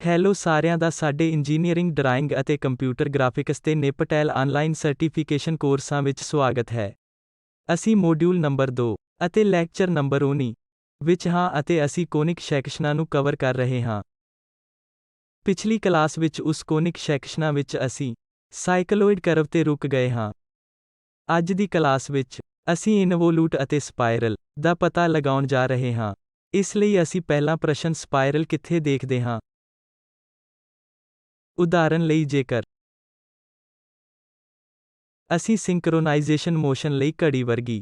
Hello ਸਾਰਿਆਂ ਦਾ ਸਾਡੇ engineering drawing ਅਤੇ ਕੰਪਿਊਟਰ ਗ੍ਰਾਫਿਕਸ ਤੇ ਨੇਪਟੈਲ ਆਨਲਾਈਨ ਸਰਟੀਫਿਕੇਸ਼ਨ ਕੋਰਸਾਂ ਵਿੱਚ ਸਵਾਗਤ ਹੈ। ਅਸੀਂ ਮੋਡਿਊਲ ਨੰਬਰ 2 ਅਤੇ ਲੈਕਚਰ ਨੰਬਰ 19 ਵਿੱਚ ਹਾਂ ਅਤੇ ਅਸੀਂ ਕੋਨਿਕ ਸੈਕਸ਼ਨਾਂ ਨੂੰ ਕਵਰ ਕਰ ਰਹੇ ਹਾਂ। ਪਿਛਲੀ ਕਲਾਸ ਵਿੱਚ ਉਸ ਕੋਨਿਕ ਸੈਕਸ਼ਨਾਂ ਵਿੱਚ ਅਸੀਂ ਸਾਈਕਲੋਇਡ ਕਰਵ ਤੇ ਰੁਕ ਗਏ ਹਾਂ। ਅੱਜ ਦੀ ਕਲਾਸ ਵਿੱਚ ਅਸੀਂ ਇਨਵੋਲੂਟ ਅਤੇ ਸਪਾਇਰਲ ਦਾ ਪਤਾ ਲਗਾਉਣ ਜਾ ਰਹੇ ਹਾਂ। ਇਸ ਲਈ ਅਸੀਂ ਪਹਿਲਾ ਪ੍ਰਸ਼ਨ ਸਪਾਇਰਲ ਕਿੱਥੇ ਦੇਖਦੇ ਹਾਂ। ਉਦਾਹਰਨ ਲਈ ਜੇਕਰ ਅਸੀਂ ਸਿੰਕਰੋਨਾਈਜ਼ੇਸ਼ਨ ਮੋਸ਼ਨ ਲਈ ਘੜੀ ਵਰਗੀ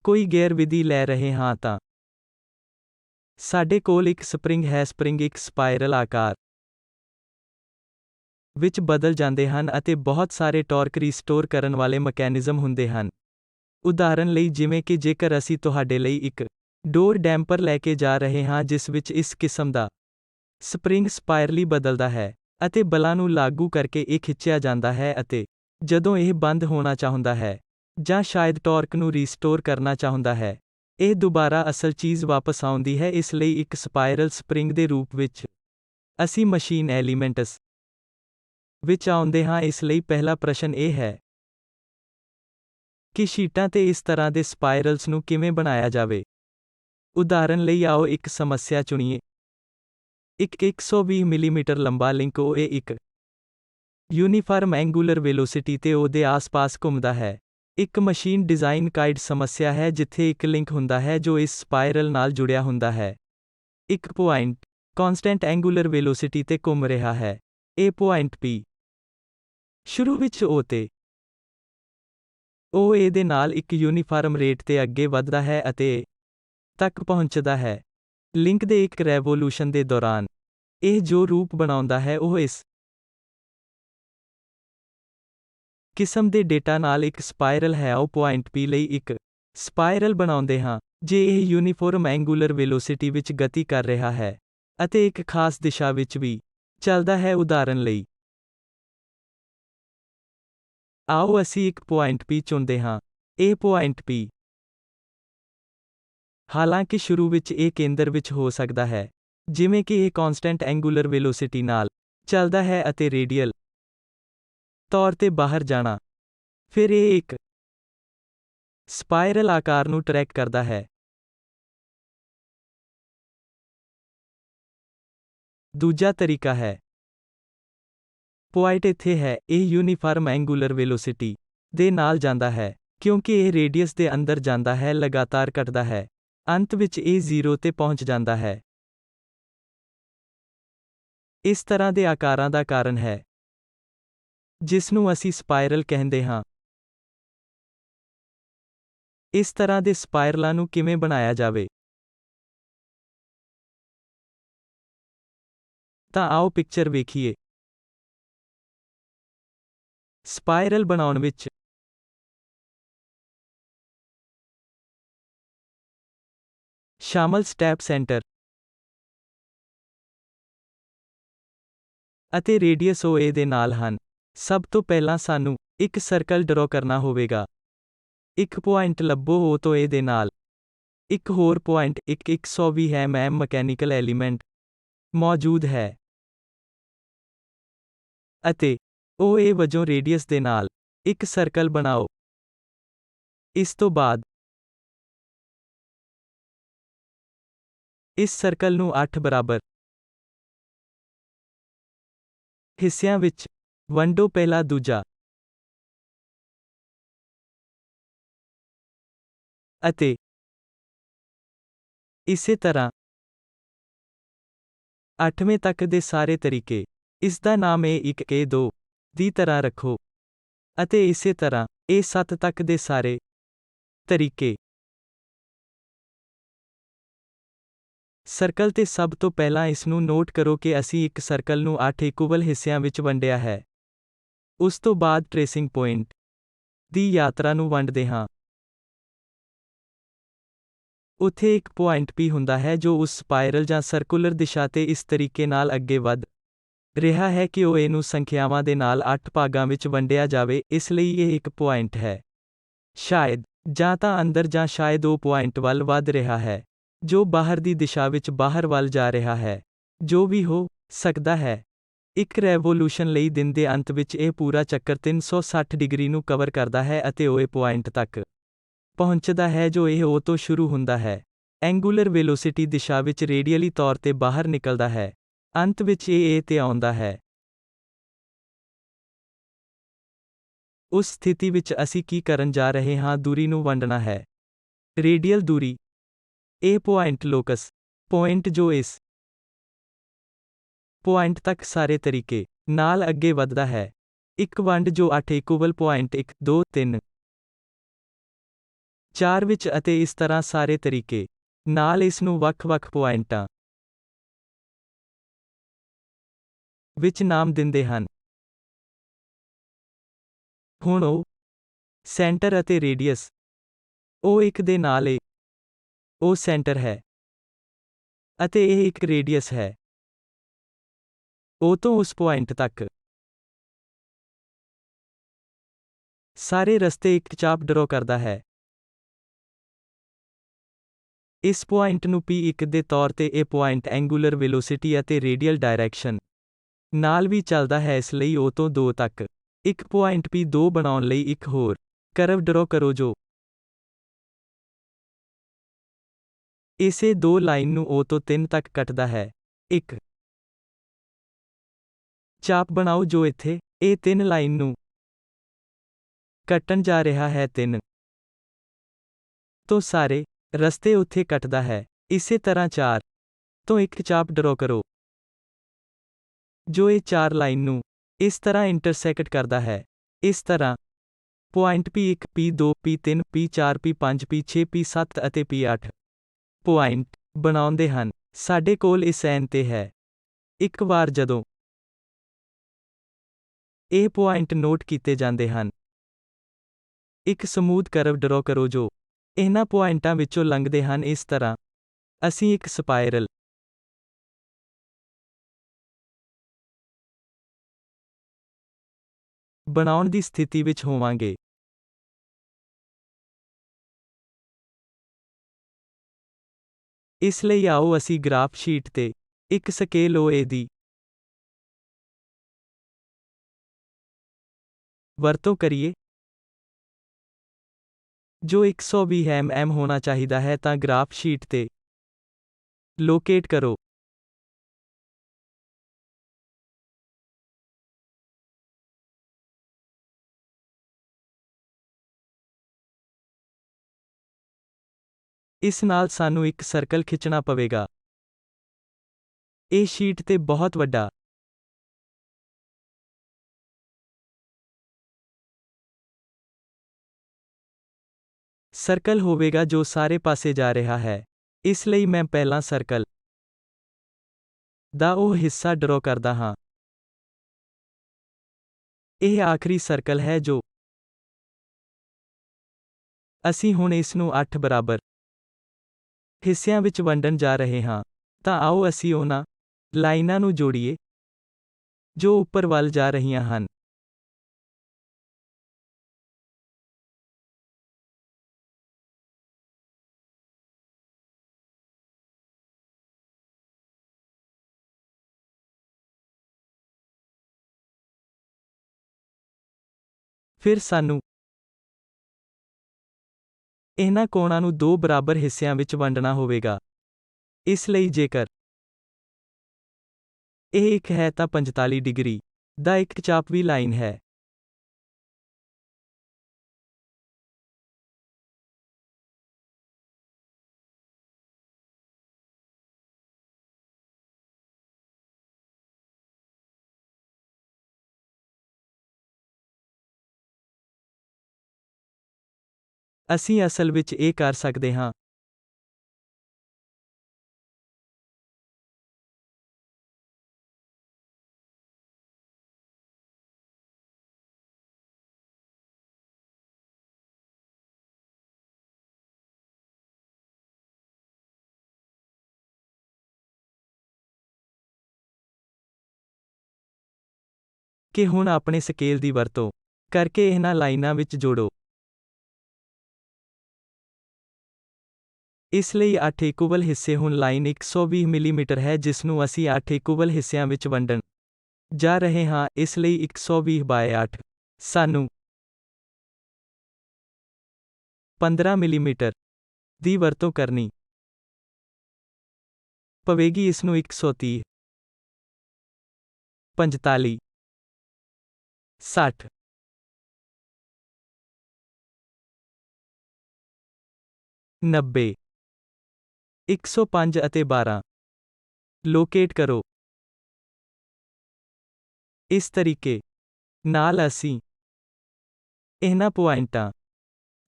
ਕੋਈ ਗੇਅਰ ਵਿਧੀ ਲੈ ਰਹੇ ਹਾਂ ਤਾਂ ਸਾਡੇ ਕੋਲ ਇੱਕ ਸਪਰਿੰਗ ਹੈ। ਸਪਰਿੰਗ ਇੱਕ ਸਪਾਇਰਲ ਆਕਾਰ ਵਿੱਚ ਬਦਲ ਜਾਂਦੇ ਹਨ ਅਤੇ ਬਹੁਤ ਸਾਰੇ ਟਾਰਕ ਰੀਸਟੋਰ ਕਰਨ ਵਾਲੇ ਮਕੈਨਿਜ਼ਮ ਹੁੰਦੇ ਹਨ। ਉਦਾਹਰਨ ਲਈ ਜਿਵੇਂ ਕਿ ਜੇਕਰ ਅਸੀਂ ਤੁਹਾਡੇ ਲਈ ਇੱਕ ਡੋਰ ਡੈਂਪਰ ਲੈ ਕੇ ਜਾ ਰਹੇ ਹਾਂ ਜਿਸ ਵਿੱਚ ਇਸ ਕਿਸਮ ਦਾ ਸਪਰਿੰਗ ਸਪਾਇਰਲੀ ਬਦਲਦਾ ਹੈ ਅਤੇ ਬਲਾਂ ਨੂੰ ਲਾਗੂ ਕਰਕੇ ਇਹ ਖਿੱਚਿਆ ਜਾਂਦਾ ਹੈ ਅਤੇ ਜਦੋਂ ਇਹ ਬੰਦ ਹੋਣਾ ਚਾਹੁੰਦਾ ਹੈ ਜਾਂ ਸ਼ਾਇਦ ਟਾਰਕ ਨੂੰ ਰੀਸਟੋਰ ਕਰਨਾ ਚਾਹੁੰਦਾ ਹੈ ਇਹ ਦੁਬਾਰਾ ਅਸਲ ਚੀਜ਼ ਵਾਪਸ ਆਉਂਦੀ ਹੈ। ਇਸ ਲਈ ਇੱਕ ਸਪਾਇਰਲ ਸਪਰਿੰਗ ਦੇ ਰੂਪ ਵਿੱਚ ਅਸੀਂ ਮਸ਼ੀਨ ਐਲੀਮੈਂਟਸ ਵਿੱਚ ਆਉਂਦੇ ਹਾਂ। ਇਸ ਲਈ ਪਹਿਲਾ ਪ੍ਰਸ਼ਨ ਇਹ ਹੈ ਕਿ ਸ਼ੀਟਾਂ ਤੇ ਇਸ ਤਰ੍ਹਾਂ ਦੇ ਸਪਾਇਰਲਸ ਨੂੰ ਕਿਵੇਂ ਬਣਾਇਆ ਜਾਵੇ। ਉਦਾਹਰਨ ਲਈ ਆਓ ਇੱਕ ਸਮੱਸਿਆ ਚੁਣੀਏ। ਇੱਕ 120 ਮਿਲੀਮੀਟਰ ਲੰਬਾ ਲਿੰਕ OA ਇੱਕ ਯੂਨੀਫਾਰਮ ਐਂਗੂਲਰ ਵੈਲੋਸਿਟੀ ਤੇ O ਦੇ ਆਸ-ਪਾਸ ਘੁੰਮਦਾ ਹੈ। ਇੱਕ ਮਸ਼ੀਨ ਡਿਜ਼ਾਈਨ ਕਾਇਡ ਸਮੱਸਿਆ ਹੈ ਜਿੱਥੇ ਇੱਕ ਲਿੰਕ ਹੁੰਦਾ ਹੈ ਜੋ ਇਸ ਸਪਾਇਰਲ ਨਾਲ ਜੁੜਿਆ ਹੁੰਦਾ ਹੈ। ਇੱਕ ਪੁਆਇੰਟ ਕਨਸਟੈਂਟ ਐਂਗੂਲਰ ਵੈਲੋਸਿਟੀ ਤੇ ਘੁੰਮ ਰਿਹਾ ਹੈ। ਇਹ ਪੁਆਇੰਟ P ਸ਼ੁਰੂ ਵਿੱਚ O ਤੇ OA ਦੇ ਨਾਲ ਇੱਕ ਯੂਨੀਫਾਰਮ ਰੇਟ ਤੇ ਅੱਗੇ ਵਧਦਾ ਹੈ ਅਤੇ A ਤੱਕ ਪਹੁੰਚਦਾ ਹੈ। ਲਿੰਕ ਦੇ ਇੱਕ ਰੈਵੋਲੂਸ਼ਨ ਦੇ ਦੌਰਾਨ ਇਹ ਜੋ ਰੂਪ ਬਣਾਉਂਦਾ ਹੈ ਉਹ ਇਸ ਕਿਸਮ ਦੇ ਡੇਟਾ ਨਾਲ ਇੱਕ ਸਪਾਇਰਲ ਹੈ। ਆਓ ਪੁਆਇੰਟ P ਲਈ ਇੱਕ ਸਪਾਇਰਲ ਬਣਾਉਂਦੇ ਹਾਂ। ਜੇ ਇਹ ਯੂਨੀਫਾਰਮ ਐਂਗੂਲਰ ਵੈਲੋਸਿਟੀ ਵਿੱਚ ਗਤੀ ਕਰ ਰਿਹਾ ਹੈ ਅਤੇ ਇੱਕ ਖਾਸ ਦਿਸ਼ਾ ਵਿੱਚ ਵੀ ਚੱਲਦਾ ਹੈ। ਉਦਾਹਰਨ ਲਈ ਆਓ ਅਸੀਂ ਇੱਕ ਪੁਆਇੰਟ P ਚੁਣਦੇ ਹਾਂ। ਇਹ ਪੁਆਇੰਟ P ਹਾਲਾਂਕਿ ਸ਼ੁਰੂ ਵਿੱਚ ਇਹ ਕੇਂਦਰ ਵਿੱਚ ਹੋ ਸਕਦਾ ਹੈ ਜਿਵੇਂ ਕਿ ਇਹ ਕਨਸਟੈਂਟ ਐਂਗੂਲਰ ਵੈਲੋਸਿਟੀ ਨਾਲ ਚੱਲਦਾ ਹੈ ਅਤੇ ਰੇਡੀਅਲ ਤੌਰ ਤੇ ਬਾਹਰ ਜਾਣਾ। ਫਿਰ ਇਹ ਇੱਕ ਸਪਾਇਰਲ ਆਕਾਰ ਨੂੰ ਟਰੈਕ ਕਰਦਾ ਹੈ। ਦੂਜਾ ਤਰੀਕਾ ਹੈ ਪੁਆਇੰਟ ਇੱਥੇ ਹੈ। ਇਹ ਯੂਨੀਫਾਰਮ ਐਂਗੂਲਰ ਵੈਲੋਸਿਟੀ ਦੇ ਨਾਲ ਜਾਂਦਾ ਹੈ ਕਿਉਂਕਿ ਇਹ ਰੇਡੀਅਸ ਦੇ ਅੰਦਰ ਜਾਂਦਾ ਹੈ ਲਗਾਤਾਰ ਘਟਦਾ ਹੈ। ਅੰਤ ਵਿੱਚ ਇਹ 0 ਤੇ ਪਹੁੰਚ ਜਾਂਦਾ ਹੈ। ਇਸ ਤਰ੍ਹਾਂ ਦੇ ਆਕਾਰਾਂ ਦਾ ਕਾਰਨ ਹੈ ਜਿਸ ਨੂੰ ਅਸੀਂ ਸਪਾਇਰਲ ਕਹਿੰਦੇ ਹਾਂ। ਇਸ ਤਰ੍ਹਾਂ ਦੇ ਸਪਾਇਰਲਾਂ ਨੂੰ ਕਿਵੇਂ ਬਣਾਇਆ ਜਾਵੇ ਤਾਂ ਆਓ ਪਿਕਚਰ ਵੇਖੀਏ। ਸਪਾਇਰਲ ਬਣਾਉਣ ਵਿੱਚ ਸ਼ਾਮਲ ਸਟੈਪ ਸੈਂਟਰ ਅਤੇ ਰੇਡੀਅਸ OA ਦੇ ਨਾਲ ਹਨ। ਸਭ ਤੋਂ ਪਹਿਲਾਂ ਸਾਨੂੰ ਇੱਕ ਸਰਕਲ ਡਰਾ ਕਰਨਾ ਹੋਵੇਗਾ। ਇੱਕ ਪੁਆਇੰਟ ਲੱਭੋ O ਤੋਂ A ਦੇ ਨਾਲ। ਇੱਕ ਹੋਰ ਪੁਆਇੰਟ 120 mm ਮਕੈਨੀਕਲ ਐਲੀਮੈਂਟ ਮੌਜੂਦ ਹੈ ਅਤੇ OA ਵਜੋਂ ਰੇਡੀਅਸ ਦੇ ਨਾਲ ਇੱਕ ਸਰਕਲ ਬਣਾਓ। ਇਸ ਤੋਂ ਬਾਅਦ ਇਸ ਸਰਕਲ ਨੂੰ 8 ਬਰਾਬਰ ਹਿੱਸਿਆਂ ਵਿੱਚ ਵੰਡੋ। ਪਹਿਲਾ ਦੂਜਾ ਅਤੇ ਇਸੇ ਤਰ੍ਹਾਂ 8ਵੇਂ ਤੱਕ ਦੇ ਸਾਰੇ ਤਰੀਕੇ। ਇਸ ਦਾ ਨਾਮ A1 A2 ਦੀ ਤਰ੍ਹਾਂ ਰੱਖੋ ਅਤੇ ਇਸੇ ਤਰ੍ਹਾਂ A7 ਤੱਕ ਦੇ ਸਾਰੇ ਤਰੀਕੇ। ਸਰਕਲ ਤੇ ਸਭ ਤੋਂ ਪਹਿਲਾਂ ਇਸ ਨੂੰ ਨੋਟ ਕਰੋ ਕਿ ਅਸੀਂ ਇੱਕ ਸਰਕਲ ਨੂੰ 8 ਇਕੁਅਲ ਹਿੱਸਿਆਂ ਵਿੱਚ ਵੰਡਿਆ ਹੈ। ਉਸ ਤੋਂ ਬਾਅਦ ਟ੍ਰੇਸਿੰਗ ਪੁਆਇੰਟ ਦੀ ਯਾਤਰਾ ਨੂੰ ਵੰਡਦੇ ਹਾਂ। ਉੱਥੇ ਇੱਕ ਪੁਆਇੰਟ P ਹੁੰਦਾ ਹੈ ਜੋ ਉਸ ਸਪਾਇਰਲ ਜਾਂ ਸਰਕੂਲਰ ਦਿਸ਼ਾ ਤੇ ਇਸ ਤਰੀਕੇ ਨਾਲ ਅੱਗੇ ਵਧ ਰਿਹਾ ਹੈ ਕਿ OA ਨੂੰ ਸੰਖਿਆਵਾਂ ਦੇ ਨਾਲ 8 ਭਾਗਾਂ ਵਿੱਚ ਵੰਡਿਆ ਜਾਵੇ। ਇਸ ਲਈ ਇਹ ਇੱਕ ਪੁਆਇੰਟ ਹੈ। ਸ਼ਾਇਦ ਜਾਂ ਤਾਂ ਅੰਦਰ ਜਾਂ ਸ਼ਾਇਦ ਉਹ ਪੁਆਇੰਟ ਵੱਲ ਵਧ ਰਿਹਾ ਹੈ ਜੋ ਬਾਹਰ ਦੀ ਦਿਸ਼ਾ ਵਿੱਚ ਬਾਹਰ ਵੱਲ ਜਾ ਰਿਹਾ ਹੈ। ਜੋ ਵੀ ਹੋ ਸਕਦਾ ਹੈ। ਇੱਕ ਰੈਵੋਲੂਸ਼ਨ ਲਈ ਦਿਨ ਦੇ ਅੰਤ ਵਿੱਚ ਇਹ ਪੂਰਾ ਚੱਕਰ 360 ਡਿਗਰੀ ਨੂੰ ਕਵਰ ਕਰਦਾ ਹੈ ਅਤੇ ਉਹ ਪੁਆਇੰਟ ਤੱਕ ਪਹੁੰਚਦਾ ਹੈ ਜੋ ਇਹ O ਤੋਂ ਸ਼ੁਰੂ ਹੁੰਦਾ ਹੈ। ਐਂਗੂਲਰ ਵੈਲੋਸਿਟੀ ਦਿਸ਼ਾ ਵਿੱਚ ਰੇਡੀਅਲੀ ਤੌਰ ਤੇ ਬਾਹਰ ਨਿਕਲਦਾ ਹੈ। ਅੰਤ ਵਿੱਚ ਇਹ A ਤੇ ਆਉਂਦਾ ਹੈ। ਉਸ ਸਥਿਤੀ ਵਿੱਚ ਅਸੀਂ ਕੀ ਕਰਨ ਜਾ ਰਹੇ ਹਾਂ? ਦੂਰੀ ਨੂੰ ਵੰਡਣਾ ਹੈ। ਰੇਡੀਅਲ ਦੂਰੀ। ਇਹ ਪੁਆਇੰਟ ਲੋਕਸ ਪੁਆਇੰਟ ਜੋ ਇਸ ਪੁਆਇੰਟ ਤੱਕ ਸਾਰੇ ਤਰੀਕੇ ਨਾਲ ਅੱਗੇ ਵਧਦਾ ਹੈ। ਇੱਕ ਵੰਡ ਜੋ 8 ਇਕੁਅਲ ਪੁਆਇੰਟ 1 2 3 4 ਵਿੱਚ ਅਤੇ ਇਸ ਤਰ੍ਹਾਂ ਸਾਰੇ ਤਰੀਕੇ ਨਾਲ ਇਸ ਨੂੰ ਵੱਖ-ਵੱਖ ਪੁਆਇੰਟਾਂ ਵਿੱਚ ਨਾਮ ਦਿੰਦੇ ਹਨ। ਹੁਣ O ਸੈਂਟਰ ਅਤੇ ਰੇਡੀਅਸ O ਇੱਕ ਦੇ ਨਾਲ O ਸੈਂਟਰ ਹੈ ਅਤੇ ਇਹ ਇੱਕ ਰੇਡੀਅਸ ਹੈ। O ਤੋਂ ਉਸ ਪੁਆਇੰਟ ਤੱਕ ਸਾਰੇ ਰਸਤੇ ਇੱਕ ਚਾਪ ਡਰਾ ਕਰਦਾ ਹੈ। ਇਸ ਪੁਆਇੰਟ ਨੂੰ P1 ਦੇ ਤੌਰ ਤੇ ਇਹ ਪੁਆਇੰਟ ਐਂਗੂਲਰ ਵੈਲੋਸਿਟੀ ਅਤੇ ਰੇਡੀਅਲ ਡਾਇਰੈਕਸ਼ਨ ਨਾਲ ਵੀ ਚੱਲਦਾ ਹੈ। ਇਸ ਲਈ O ਤੋਂ 2 ਤੱਕ ਇੱਕ ਪੁਆਇੰਟ P2 ਬਣਾਉਣ ਲਈ ਇੱਕ ਹੋਰ ਕਰਵ ਡਰਾ ਕਰੋ ਜੋ ਇਸੇ 2 ਲਾਈਨ ਨੂੰ O ਤੋਂ 3 ਤੱਕ ਕੱਟਦਾ ਹੈ। ਇੱਕ ਚਾਪ ਬਣਾਓ ਜੋ ਇੱਥੇ ਇਹ 3 ਲਾਈਨ ਨੂੰ ਕੱਟਣ ਜਾ ਰਿਹਾ ਹੈ। 3 ਤੋਂ ਸਾਰੇ ਰਸਤੇ ਉੱਥੇ ਕੱਟਦਾ ਹੈ। ਇਸੇ ਤਰ੍ਹਾਂ 4 ਤੋਂ ਇੱਕ ਚਾਪ ਡਰਾ ਕਰੋ ਜੋ ਇਹ 4 ਲਾਈਨ ਨੂੰ ਇਸ ਤਰ੍ਹਾਂ ਇੰਟਰਸੈਕਟ ਕਰਦਾ ਹੈ। ਇਸ ਤਰ੍ਹਾਂ point P1 P2 P3 P4 P5 P6 P7 ਅਤੇ P8 ਪੁਆਇੰਟ ਬਣਾਉਂਦੇ ਹਨ। ਸਾਡੇ ਕੋਲ ਇਸ N ਤੇ ਹੈ। ਇੱਕ ਵਾਰ ਜਦੋਂ ਇਹ ਪੁਆਇੰਟ ਨੋਟ ਕੀਤੇ ਜਾਂਦੇ ਹਨ, ਇੱਕ ਸਮੂਥ ਕਰਵ ਡਰਾ ਕਰੋ ਜੋ ਇਹਨਾਂ ਪੁਆਇੰਟਾਂ ਵਿੱਚੋਂ ਲੰਘਦੇ ਹਨ। ਇਸ ਤਰ੍ਹਾਂ ਅਸੀਂ ਇੱਕ ਸਪਾਇਰਲ ਬਣਾਉਣ ਦੀ ਸਥਿਤੀ ਵਿੱਚ ਹੋਵਾਂਗੇ। ਇਸ ਲਈ ਆਓ ਅਸੀਂ ਗ੍ਰਾਫ ਸ਼ੀਟ ਤੇ ਇੱਕ ਸਕੇਲ OA ਦੀ ਵਰਤੋਂ ਕਰੀਏ ਜੋ 120 mm ਹੋਣਾ ਚਾਹੀਦਾ ਹੈ। ਤਾਂ ਗ੍ਰਾਫ ਸ਼ੀਟ ਤੇ ਲੋਕੇਟ ਕਰੋ। ਇਸ ਨਾਲ ਸਾਨੂੰ ਇੱਕ ਸਰਕਲ ਖਿੱਚਣਾ ਪਵੇਗਾ। ਇਹ ਸ਼ੀਟ ਤੇ ਬਹੁਤ ਵੱਡਾ ਸਰਕਲ ਹੋਵੇਗਾ ਜੋ ਸਾਰੇ ਪਾਸੇ ਜਾ ਰਿਹਾ ਹੈ। ਇਸ ਲਈ ਮੈਂ ਪਹਿਲਾਂ ਸਰਕਲ ਦਾ ਉਹ ਹਿੱਸਾ ਡਰਾ ਕਰਦਾ ਹਾਂ। ਇਹ ਆਖਰੀ ਸਰਕਲ ਹੈ ਜੋ ਅਸੀਂ ਹੁਣ ਇਸ ਨੂੰ 8 ਬਰਾਬਰ ਹਿੱਸਿਆਂ ਵਿੱਚ ਵੰਡਣ ਜਾ ਰਹੇ ਹਾਂ। ਤਾਂ ਆਓ ਅਸੀਂ ਉਹਨਾਂ ਲਾਈਨਾਂ ਨੂੰ ਜੋੜੀਏ ਜੋ ਉੱਪਰ ਵੱਲ ਜਾ ਰਹੀਆਂ ਹਨ। ਫਿਰ ਸਾਨੂੰ ਇਹਨਾਂ ਕੋਣਾਂ ਨੂੰ 2 ਬਰਾਬਰ ਹਿੱਸਿਆਂ ਵਿੱਚ ਵੰਡਣਾ ਹੋਵੇਗਾ। ਇਸ ਲਈ ਜੇਕਰ ਇਹ ਇੱਕ ਹੈ ਤਾਂ 45 ਡਿਗਰੀ ਦਾ ਇੱਕ ਚਾਪਵੀਂ ਲਾਈਨ ਹੈ। ਅਸੀਂ ਅਸਲ ਵਿੱਚ ਇਹ ਕਰ ਸਕਦੇ ਹਾਂ। ਕਿ ਹੁਣ ਆਪਣੇ ਸਕੇਲ ਦੀ ਵਰਤੋਂ ਕਰਕੇ ਇਹਨਾਂ ਲਾਈਨਾਂ ਵਿੱਚ ਜੋੜੋ। ਇਸ ਲਈ 8 ਇਕੁਅਲ ਹਿੱਸੇ ਹੁਣ ਲਾਈਨ 120 ਮਿਲੀਮੀਟਰ ਹੈ ਜਿਸ ਨੂੰ ਅਸੀਂ 8 ਇਕੁਅਲ ਹਿੱਸਿਆਂ ਵਿੱਚ ਵੰਡਣ ਜਾ ਰਹੇ ਹਾਂ, ਇਸ ਲਈ 120/8 ਸਾਨੂੰ 15 ਮਿਲੀਮੀਟਰ ਦੀ ਵਰਤੋਂ ਕਰਨੀ ਪਵੇਗੀ। ਇਸ ਨੂੰ 130, 45, 60, 90, 105 ਅਤੇ 12 ਲੋਕੇਟ ਕਰੋ। ਇਸ ਤਰੀਕੇ ਨਾਲ ਅਸੀਂ ਇਹਨਾਂ ਪੁਆਇੰਟਾਂ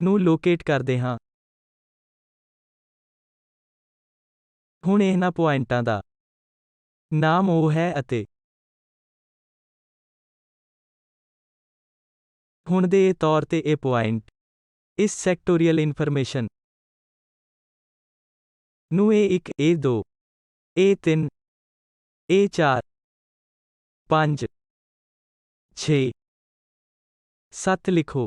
ਨੂੰ ਲੋਕੇਟ ਕਰਦੇ ਹਾਂ। ਹੁਣ ਇਹਨਾਂ ਪੁਆਇੰਟਾਂ ਦਾ ਨਾਮ ਉਹ ਹੈ ਅਤੇ ਹੁਣ ਦੇ ਤੌਰ ਤੇ ਇਹ ਪੁਆਇੰਟ ਇਸ ਸੈਕਟੋਰੀਅਲ ਇਨਫੋਰਮੇਸ਼ਨ ਨੂੰ A1, A2, A3, A4, 5, 6, 7 ਲਿਖੋ।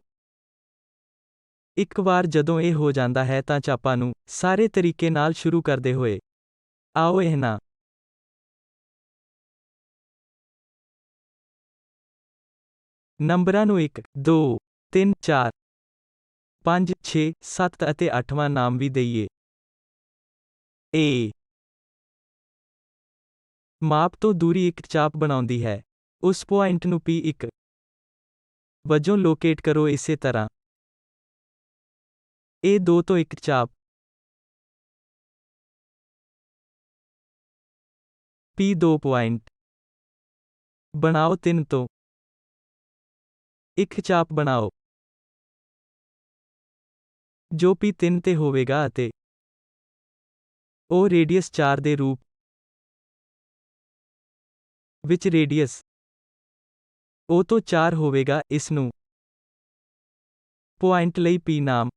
ਇੱਕ ਵਾਰ ਜਦੋਂ ਇਹ ਹੋ ਜਾਂਦਾ ਹੈ ਤਾਂ ਚਾਪਾਂ ਨੂੰ ਸਾਰੇ ਤਰੀਕੇ ਨਾਲ ਸ਼ੁਰੂ ਕਰਦੇ ਹੋਏ ਆਓ ਇਹਨਾਂ ਨੰਬਰਾਂ ਨੂੰ 1, 2, 3, 4, 5, 6, 7 ਅਤੇ 8ਵਾਂ ਨਾਮ ਵੀ ਦਈਏ। A ਮਾਪ ਤੋਂ ਦੂਰੀ ਇੱਕ ਚਾਪ ਬਣਾਉਂਦੀ ਹੈ। ਉਸ ਪੁਆਇੰਟ ਨੂੰ P1 ਵਜੋਂ ਲੋਕੇਟ ਕਰੋ। ਇਸੇ ਤਰ੍ਹਾਂ A2 ਤੋਂ ਇੱਕ ਚਾਪ P2 ਪੁਆਇੰਟ ਬਣਾਓ। 3 ਤੋਂ ਇੱਕ ਚਾਪ ਬਣਾਓ ਜੋ P3 ਤੇ ਹੋਵੇਗਾ ਅਤੇ ਉਹ ਰੇਡੀਅਸ 4 ਦੇ ਰੂਪ ਵਿੱਚ ਰੇਡੀਅਸ O ਤੋਂ 4 ਹੋਵੇਗਾ। ਇਸ ਨੂੰ ਪੁਆਇੰਟ ਲਈ P ਨਾਮ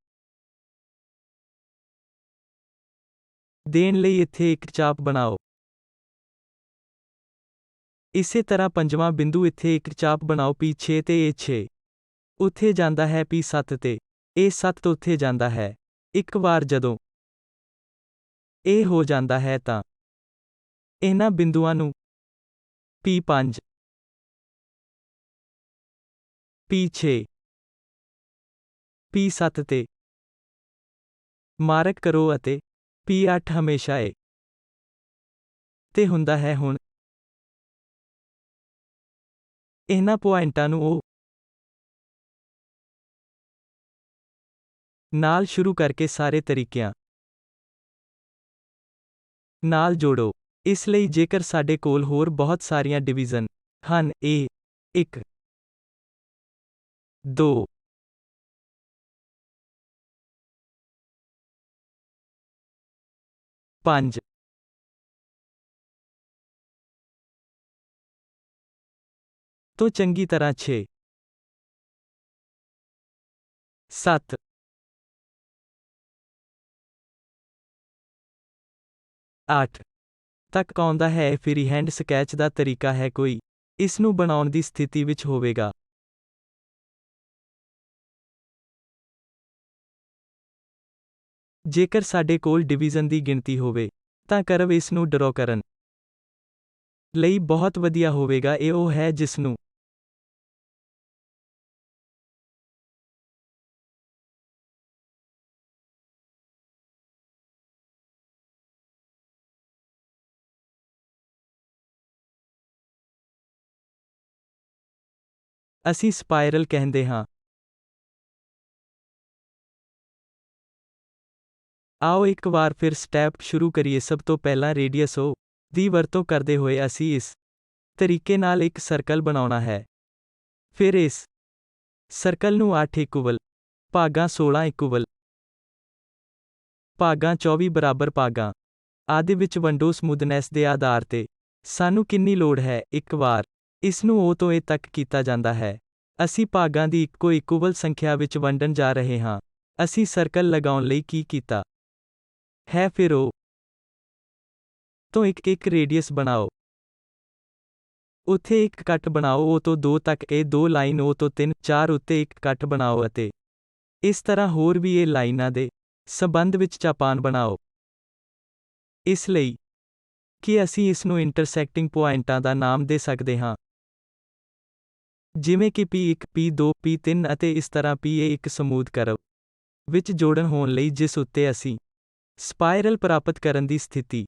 ਦੇਣ ਲਈ ਇੱਥੇ ਇੱਕ ਚਾਪ ਬਣਾਓ। ਇਸੇ ਤਰ੍ਹਾਂ ਪੰਜਵਾਂ ਬਿੰਦੂ ਇੱਥੇ ਇੱਕ ਚਾਪ ਬਣਾਓ P6 ਤੇ A6 ਉੱਥੇ ਜਾਂਦਾ ਹੈ P7 ਤੇ A7 ਉੱਥੇ ਜਾਂਦਾ ਹੈ। ਇੱਕ ਵਾਰ ਜਦੋਂ ਇਹ ਹੋ ਜਾਂਦਾ ਹੈ ਤਾਂ ਇਹਨਾਂ ਬਿੰਦੂਆਂ ਨੂੰ P5, P6, P7 ਤੇ ਮਾਰਕ ਕਰੋ ਅਤੇ P8 ਹਮੇਸ਼ਾ A ਤੇ ਹੁੰਦਾ ਹੈ। ਹੁਣ ਇਹਨਾਂ ਪੁਆਇੰਟਾਂ ਨੂੰ O ਨਾਲ ਸ਼ੁਰੂ ਕਰਕੇ ਸਾਰੇ ਤਰੀਕਿਆਂ ਨਾਲ ਜੋੜੋ। ਇਸ ਲਈ ਜੇਕਰ ਸਾਡੇ ਕੋਲ ਹੋਰ ਬਹੁਤ ਸਾਰੀਆਂ ਡਿਵੀਜ਼ਨ ਹਨ A1, 2, 5, ਤੋਂ ਚੰਗੀ ਤਰ੍ਹਾਂ 6, 7, 8 ਤੱਕ ਆਉਂਦਾ ਹੈ। ਫ੍ਰੀਹੈਂਡ ਸਕੈਚ ਦਾ ਤਰੀਕਾ ਹੈ ਕੋਈ ਇਸ ਨੂੰ ਬਣਾਉਣ ਦੀ ਸਥਿਤੀ ਵਿੱਚ ਹੋਵੇਗਾ। ਜੇਕਰ ਸਾਡੇ ਕੋਲ ਡਿਵੀਜ਼ਨ ਦੀ ਗਿਣਤੀ ਹੋਵੇ ਤਾਂ ਕਰਵ ਇਸ ਨੂੰ ਡਰਾ ਕਰਨ ਲਈ ਬਹੁਤ ਵਧੀਆ ਹੋਵੇਗਾ। ਇਹ ਉਹ ਹੈ ਜਿਸ ਨੂੰ ਅਸੀਂ ਸਪਾਇਰਲ ਕਹਿੰਦੇ ਹਾਂ। ਆਓ ਇੱਕ ਵਾਰ ਫਿਰ ਸਟੈਪ ਸ਼ੁਰੂ ਕਰੀਏ। ਸਭ ਤੋਂ ਪਹਿਲਾਂ ਰੇਡੀਅਸ O ਦੀ ਵਰਤੋਂ ਕਰਦੇ ਹੋਏ ਅਸੀਂ ਇਸ ਤਰੀਕੇ ਨਾਲ ਇੱਕ ਸਰਕਲ ਬਣਾਉਣਾ ਹੈ। ਫਿਰ ਇਸ ਸਰਕਲ ਨੂੰ 8 ਇਕੁਅਲ ਭਾਗਾਂ 16 ਇਕੁਅਲ ਭਾਗਾਂ 24 ਬਰਾਬਰ ਭਾਗਾਂ ਆਦਿ ਵਿੱਚ ਵੰਡੋ। ਸਮੂਥਨੈਸ ਦੇ ਆਧਾਰ ਤੇ ਸਾਨੂੰ ਕਿੰਨੀ ਲੋੜ ਹੈ। ਇੱਕ ਵਾਰ ਇਸ ਨੂੰ O ਤੋਂ A ਤੱਕ ਕੀਤਾ ਜਾਂਦਾ ਹੈ ਅਸੀਂ ਭਾਗਾਂ ਦੀ ਇੱਕੋ ਇਕੁਅਲ ਸੰਖਿਆ ਵਿੱਚ ਵੰਡਣ ਜਾ ਰਹੇ ਹਾਂ। ਅਸੀਂ ਸਰਕਲ ਲਗਾਉਣ ਲਈ ਕੀ ਕੀਤਾ ਹੈ ਫਿਰ O ਤੋਂ ਇੱਕ ਰੇਡੀਅਸ ਬਣਾਓ। ਉੱਥੇ ਇੱਕ ਕੱਟ ਬਣਾਓ O ਤੋਂ 2 ਤੱਕ। ਇਹ 2 ਲਾਈਨ O ਤੋਂ 3, 4 ਉੱਤੇ ਇੱਕ ਕੱਟ ਬਣਾਓ ਅਤੇ ਇਸ ਤਰ੍ਹਾਂ ਹੋਰ ਵੀ ਇਹ ਲਾਈਨਾਂ ਦੇ ਸੰਬੰਧ ਵਿੱਚ ਚਾਪਾਨ ਬਣਾਓ। ਇਸ ਲਈ ਕਿ ਅਸੀਂ ਇਸ ਨੂੰ ਇੰਟਰਸੈਕਟਿੰਗ ਪੁਆਇੰਟਾਂ ਦਾ ਨਾਮ ਦੇ ਸਕਦੇ ਹਾਂ, ਜਿਵੇਂ ਕਿ P1, P2, P3 ਅਤੇ ਇਸ ਤਰ੍ਹਾਂ PA ਇੱਕ ਸਮੂਥ ਕਰਵ ਵਿੱਚ ਜੋੜਨ ਹੋਣ ਲਈ ਜਿਸ ਉੱਤੇ ਅਸੀਂ ਸਪਾਇਰਲ ਪ੍ਰਾਪਤ ਕਰਨ ਦੀ ਸਥਿਤੀ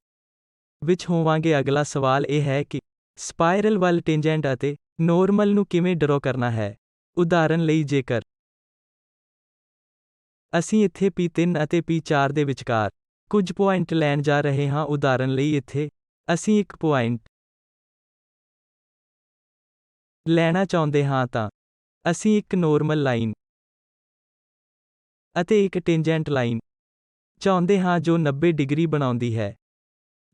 ਵਿੱਚ ਹੋਵਾਂਗੇ। ਅਗਲਾ ਸਵਾਲ ਇਹ ਹੈ ਕਿ ਸਪਾਇਰਲ ਵੱਲ ਟੈਂਜੈਂਟ ਅਤੇ ਨੋਰਮਲ ਨੂੰ ਕਿਵੇਂ ਡਰਾ ਕਰਨਾ ਹੈ। ਉਦਾਹਰਨ ਲਈ ਜੇਕਰ ਅਸੀਂ ਇੱਥੇ P3 ਅਤੇ P4 ਦੇ ਵਿਚਕਾਰ ਕੁਝ ਪੁਆਇੰਟ ਲੈਣ ਜਾ ਰਹੇ ਹਾਂ, ਉਦਾਹਰਨ ਲਈ ਇੱਥੇ ਅਸੀਂ ਇੱਕ ਪੁਆਇੰਟ ਲੈਣਾ ਚਾਹੁੰਦੇ ਹਾਂ, ਤਾਂ ਅਸੀਂ ਇੱਕ ਨੋਰਮਲ ਲਾਈਨ ਅਤੇ ਇੱਕ ਟੈਂਜੈਂਟ ਲਾਈਨ ਚਾਹੁੰਦੇ ਹਾਂ ਜੋ 90 ਡਿਗਰੀ ਬਣਾਉਂਦੀ ਹੈ।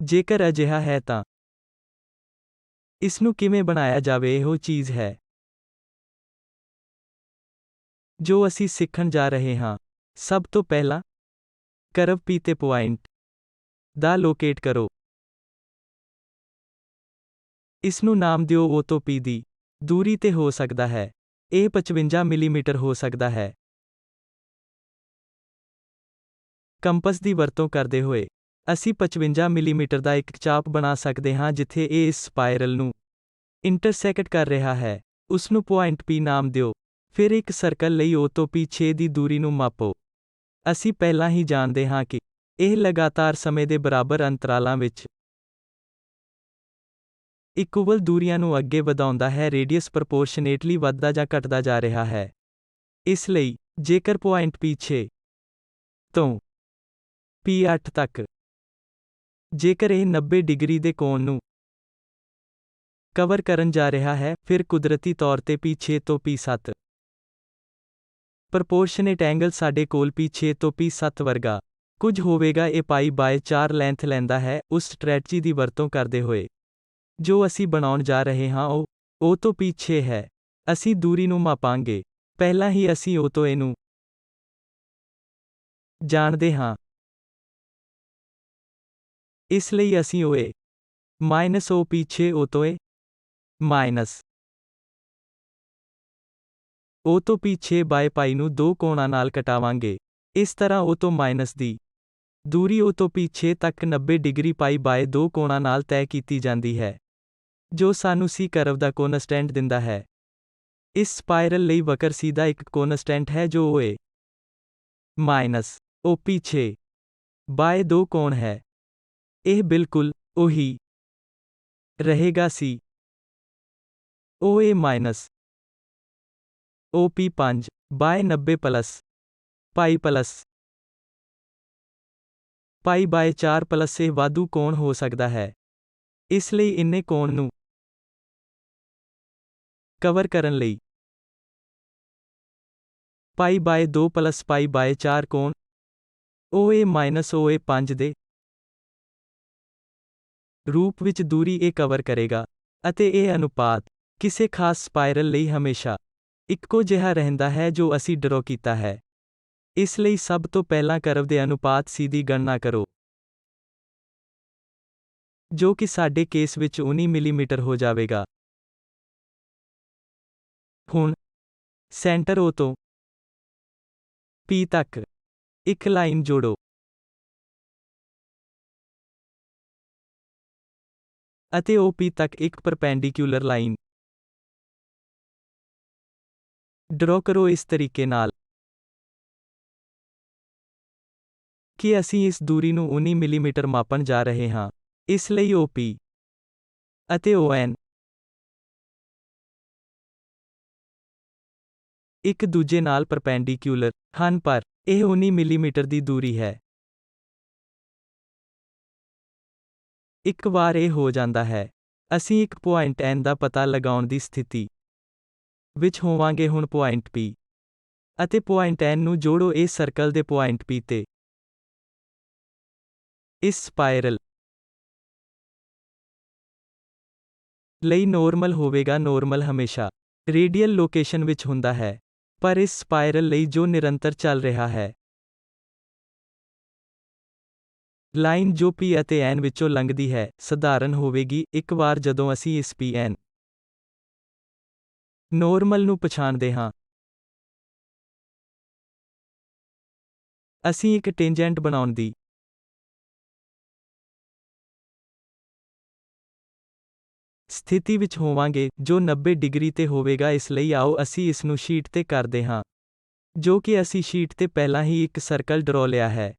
ਜੇਕਰ ਅਜਿਹਾ ਹੈ ਤਾਂ ਇਸ ਨੂੰ ਕਿਵੇਂ ਬਣਾਇਆ ਜਾਵੇ, ਇਹੋ ਚੀਜ਼ ਹੈ ਜੋ ਅਸੀਂ ਸਿੱਖਣ ਜਾ ਰਹੇ ਹਾਂ। ਸਭ ਤੋਂ ਪਹਿਲਾਂ ਕਰਵ P ਤੇ ਪੁਆਇੰਟ ਦਾ ਲੋਕੇਟ ਕਰੋ। ਇਸ ਨੂੰ ਨਾਮ ਦਿਓ O ਤੋਂ P ਦੀ ਦੂਰੀ ਤੇ ਹੋ ਸਕਦਾ ਹੈ। ਇਹ 55 ਮਿਲੀਮੀਟਰ ਹੋ ਸਕਦਾ ਹੈ। ਕੰਪਸ ਦੀ ਵਰਤੋਂ ਕਰਦੇ ਹੋਏ ਅਸੀਂ 55 ਮਿਲੀਮੀਟਰ ਦਾ ਇੱਕ ਚਾਪ ਬਣਾ ਸਕਦੇ ਹਾਂ ਜਿੱਥੇ ਇਹ ਇਸ ਸਪਾਇਰਲ ਨੂੰ ਇੰਟਰਸੈਕਟ ਕਰ ਰਿਹਾ ਹੈ। ਉਸ ਨੂੰ ਪੁਆਇੰਟ P ਨਾਮ ਦਿਓ। ਫਿਰ ਇੱਕ ਸਰਕਲ ਲਈ O ਤੋਂ P6 ਦੀ ਦੂਰੀ ਨੂੰ ਮਾਪੋ। ਅਸੀਂ ਪਹਿਲਾਂ ਹੀ ਜਾਣਦੇ ਹਾਂ ਕਿ ਇਹ ਲਗਾਤਾਰ ਸਮੇਂ ਦੇ ਬਰਾਬਰ ਅੰਤਰਾਲਾਂ ਵਿੱਚ ਇਕੁਅਲ ਦੂਰੀਆਂ ਨੂੰ ਅੱਗੇ ਵਧਾਉਂਦਾ ਹੈ। ਰੇਡੀਅਸ ਪ੍ਰਪੋਰਸ਼ਨੇਟਲੀ ਵੱਧਦਾ ਜਾਂ ਘਟਦਾ ਜਾ ਰਿਹਾ ਹੈ। ਇਸ ਲਈ ਜੇਕਰ ਪੁਆਇੰਟ P6 ਤੋਂ P8 ਤੱਕ ਜੇਕਰ ਇਹ 90 ਡਿਗਰੀ ਦੇ ਕੋਣ ਨੂੰ ਕਵਰ ਕਰਨ ਜਾ ਰਿਹਾ ਹੈ, ਫਿਰ ਕੁਦਰਤੀ ਤੌਰ ਤੇ P6 ਤੋਂ P7 ਪ੍ਰਪੋਰਸ਼ਨੇਟ ਐਂਗਲ ਸਾਡੇ ਕੋਲ P6 ਤੋਂ P7 ਵਰਗਾ ਕੁਝ ਹੋਵੇਗਾ। ਇਹ π/4 ਲੈਂਥ ਲੈਂਦਾ ਹੈ। ਉਸ ਸਟ੍ਰੈਟਜੀ ਦੀ ਵਰਤੋਂ ਕਰਦੇ ਹੋਏ ਜੋ ਅਸੀਂ ਬਣਾਉਣ ਜਾ ਰਹੇ ਹਾਂ ਉਹ O ਤੋਂ P6 ਹੈ। ਅਸੀਂ ਦੂਰੀ ਨੂੰ ਮਾਪਾਂਗੇ। ਪਹਿਲਾਂ ਹੀ ਅਸੀਂ O ਤੋਂ A ਨੂੰ ਜਾਣਦੇ ਹਾਂ, ਇਸ ਲਈ ਅਸੀਂ OA - O P6 O ਤੋਂ A O ਤੋਂ P6/π ਨੂੰ ਦੋ ਕੋਣਾਂ ਨਾਲ ਘਟਾਵਾਂਗੇ। ਇਸ ਤਰ੍ਹਾਂ O ਤੋਂ ਮਾਈਨਸ ਦੀ ਦੂਰੀ O ਤੋਂ P6 ਤੱਕ 90 ਡਿਗਰੀ π/2 ਕੋਣਾਂ ਨਾਲ ਤੈਅ ਕੀਤੀ ਜਾਂਦੀ ਹੈ, ਜੋ ਸਾਨੂੰ C ਕਰਵ ਦਾ ਕੋਨਸਟੈਂਟ ਦਿੰਦਾ ਹੈ। ਇਸ ਸਪਾਇਰਲ ਲਈ ਵਕਰ C ਦਾ ਇੱਕ ਕੋਨਸਟੈਂਟ ਹੈ ਜੋ OA - O P6/2 ਕੋਣ ਹੈ। ਇਹ ਬਿਲਕੁਲ ਉਹੀ ਰਹੇਗਾ। C OA - O P5/90 π/4 ਇਹ ਵਾਧੂ ਕੋਣ ਹੋ ਸਕਦਾ ਹੈ। ਇਸ ਲਈ ਇੰਨੇ ਕੋਣ ਨੂੰ ਕਵਰ ਕਰਨ ਲਈ π/2 π/4 ਕੋਣ OA - OA 5 ਦੇ ਰੂਪ ਵਿੱਚ ਦੂਰੀ A ਕਵਰ ਕਰੇਗਾ, ਅਤੇ ਇਹ ਅਨੁਪਾਤ ਕਿਸੇ ਖਾਸ ਸਪਾਇਰਲ ਲਈ ਹਮੇਸ਼ਾ ਇੱਕੋ ਜਿਹਾ ਰਹਿੰਦਾ ਹੈ ਜੋ ਅਸੀਂ ਡਰਾ ਕੀਤਾ ਹੈ। ਇਸ ਲਈ ਸਭ ਤੋਂ ਪਹਿਲਾਂ ਕਰਵ ਦੇ ਅਨੁਪਾਤ C ਦੀ ਗਣਨਾ ਕਰੋ, ਜੋ ਕਿ ਸਾਡੇ ਕੇਸ ਵਿੱਚ 19 ਮਿਲੀਮੀਟਰ ਹੋ ਜਾਵੇਗਾ। ਹੁਣ ਸੈਂਟਰ O ਤੋਂ P ਤੱਕ ਇੱਕ ਲਾਈਨ ਜੋੜੋ ਅਤੇ OP ਤੱਕ ਇੱਕ ਪਰਪੈਂਡੀਕਿਊਲਰ ਲਾਈਨ ਡਰਾ ਕਰੋ ਇਸ ਤਰੀਕੇ ਨਾਲ ਕਿ ਅਸੀਂ ਇਸ ਦੂਰੀ ਨੂੰ 19 ਮਿਲੀਮੀਟਰ ਮਾਪਣ ਜਾ ਰਹੇ ਹਾਂ। ਇਸ ਲਈ OP ਅਤੇ ON ਇੱਕ ਦੂਜੇ ਨਾਲ ਪਰਪੈਂਡੀਕਿਊਲਰ ਹਨ, ਪਰ ਇਹ 19 ਮਿਲੀਮੀਟਰ ਦੀ ਦੂਰੀ ਹੈ। ਇੱਕ ਵਾਰ ਇਹ ਹੋ ਜਾਂਦਾ ਹੈ, ਅਸੀਂ ਇੱਕ ਪੁਆਇੰਟ N ਦਾ ਪਤਾ ਲਗਾਉਣ ਦੀ ਸਥਿਤੀ ਵਿੱਚ ਹੋਵਾਂਗੇ। ਹੁਣ ਪੁਆਇੰਟ P ਅਤੇ ਪੁਆਇੰਟ N ਨੂੰ ਜੋੜੋ। ਇਹ ਸਰਕਲ ਦੇ ਪੁਆਇੰਟ P ਤੇ ਇਸ ਸਪਾਇਰਲ ਲਈ ਨੋਰਮਲ ਹੋਵੇਗਾ। ਨੋਰਮਲ ਹਮੇਸ਼ਾ ਰੇਡੀਅਲ ਲੋਕੇਸ਼ਨ ਵਿੱਚ ਹੁੰਦਾ ਹੈ, ਪਰ ਇਸ ਸਪਾਇਰਲ ਲਈ ਜੋ ਨਿਰੰਤਰ ਚੱਲ ਰਿਹਾ ਹੈ, ਲਾਈਨ ਜੋ P ਅਤੇ N ਵਿੱਚੋਂ ਲੰਘਦੀ ਹੈ, ਸਧਾਰਨ ਹੋਵੇਗੀ। ਇੱਕ ਵਾਰ ਜਦੋਂ ਅਸੀਂ ਇਸ PN ਨੋਰਮਲ ਨੂੰ ਪਛਾਣਦੇ ਹਾਂ, ਅਸੀਂ ਇੱਕ ਟੈਂਜੈਂਟ ਬਣਾਉਣ ਦੀ ਸਥਿਤੀ ਵਿੱਚ ਹੋਵਾਂਗੇ ਜੋ 90 ਡਿਗਰੀ ਤੇ ਹੋਵੇਗਾ। ਇਸ ਲਈ ਆਓ ਅਸੀਂ ਇਸ ਨੂੰ ਸ਼ੀਟ ਤੇ ਕਰਦੇ ਹਾਂ, ਜੋ ਕਿ ਅਸੀਂ ਸ਼ੀਟ ਤੇ ਪਹਿਲਾਂ ਹੀ ਇੱਕ ਸਰਕਲ ਡਰਾ ਲਿਆ ਹੈ।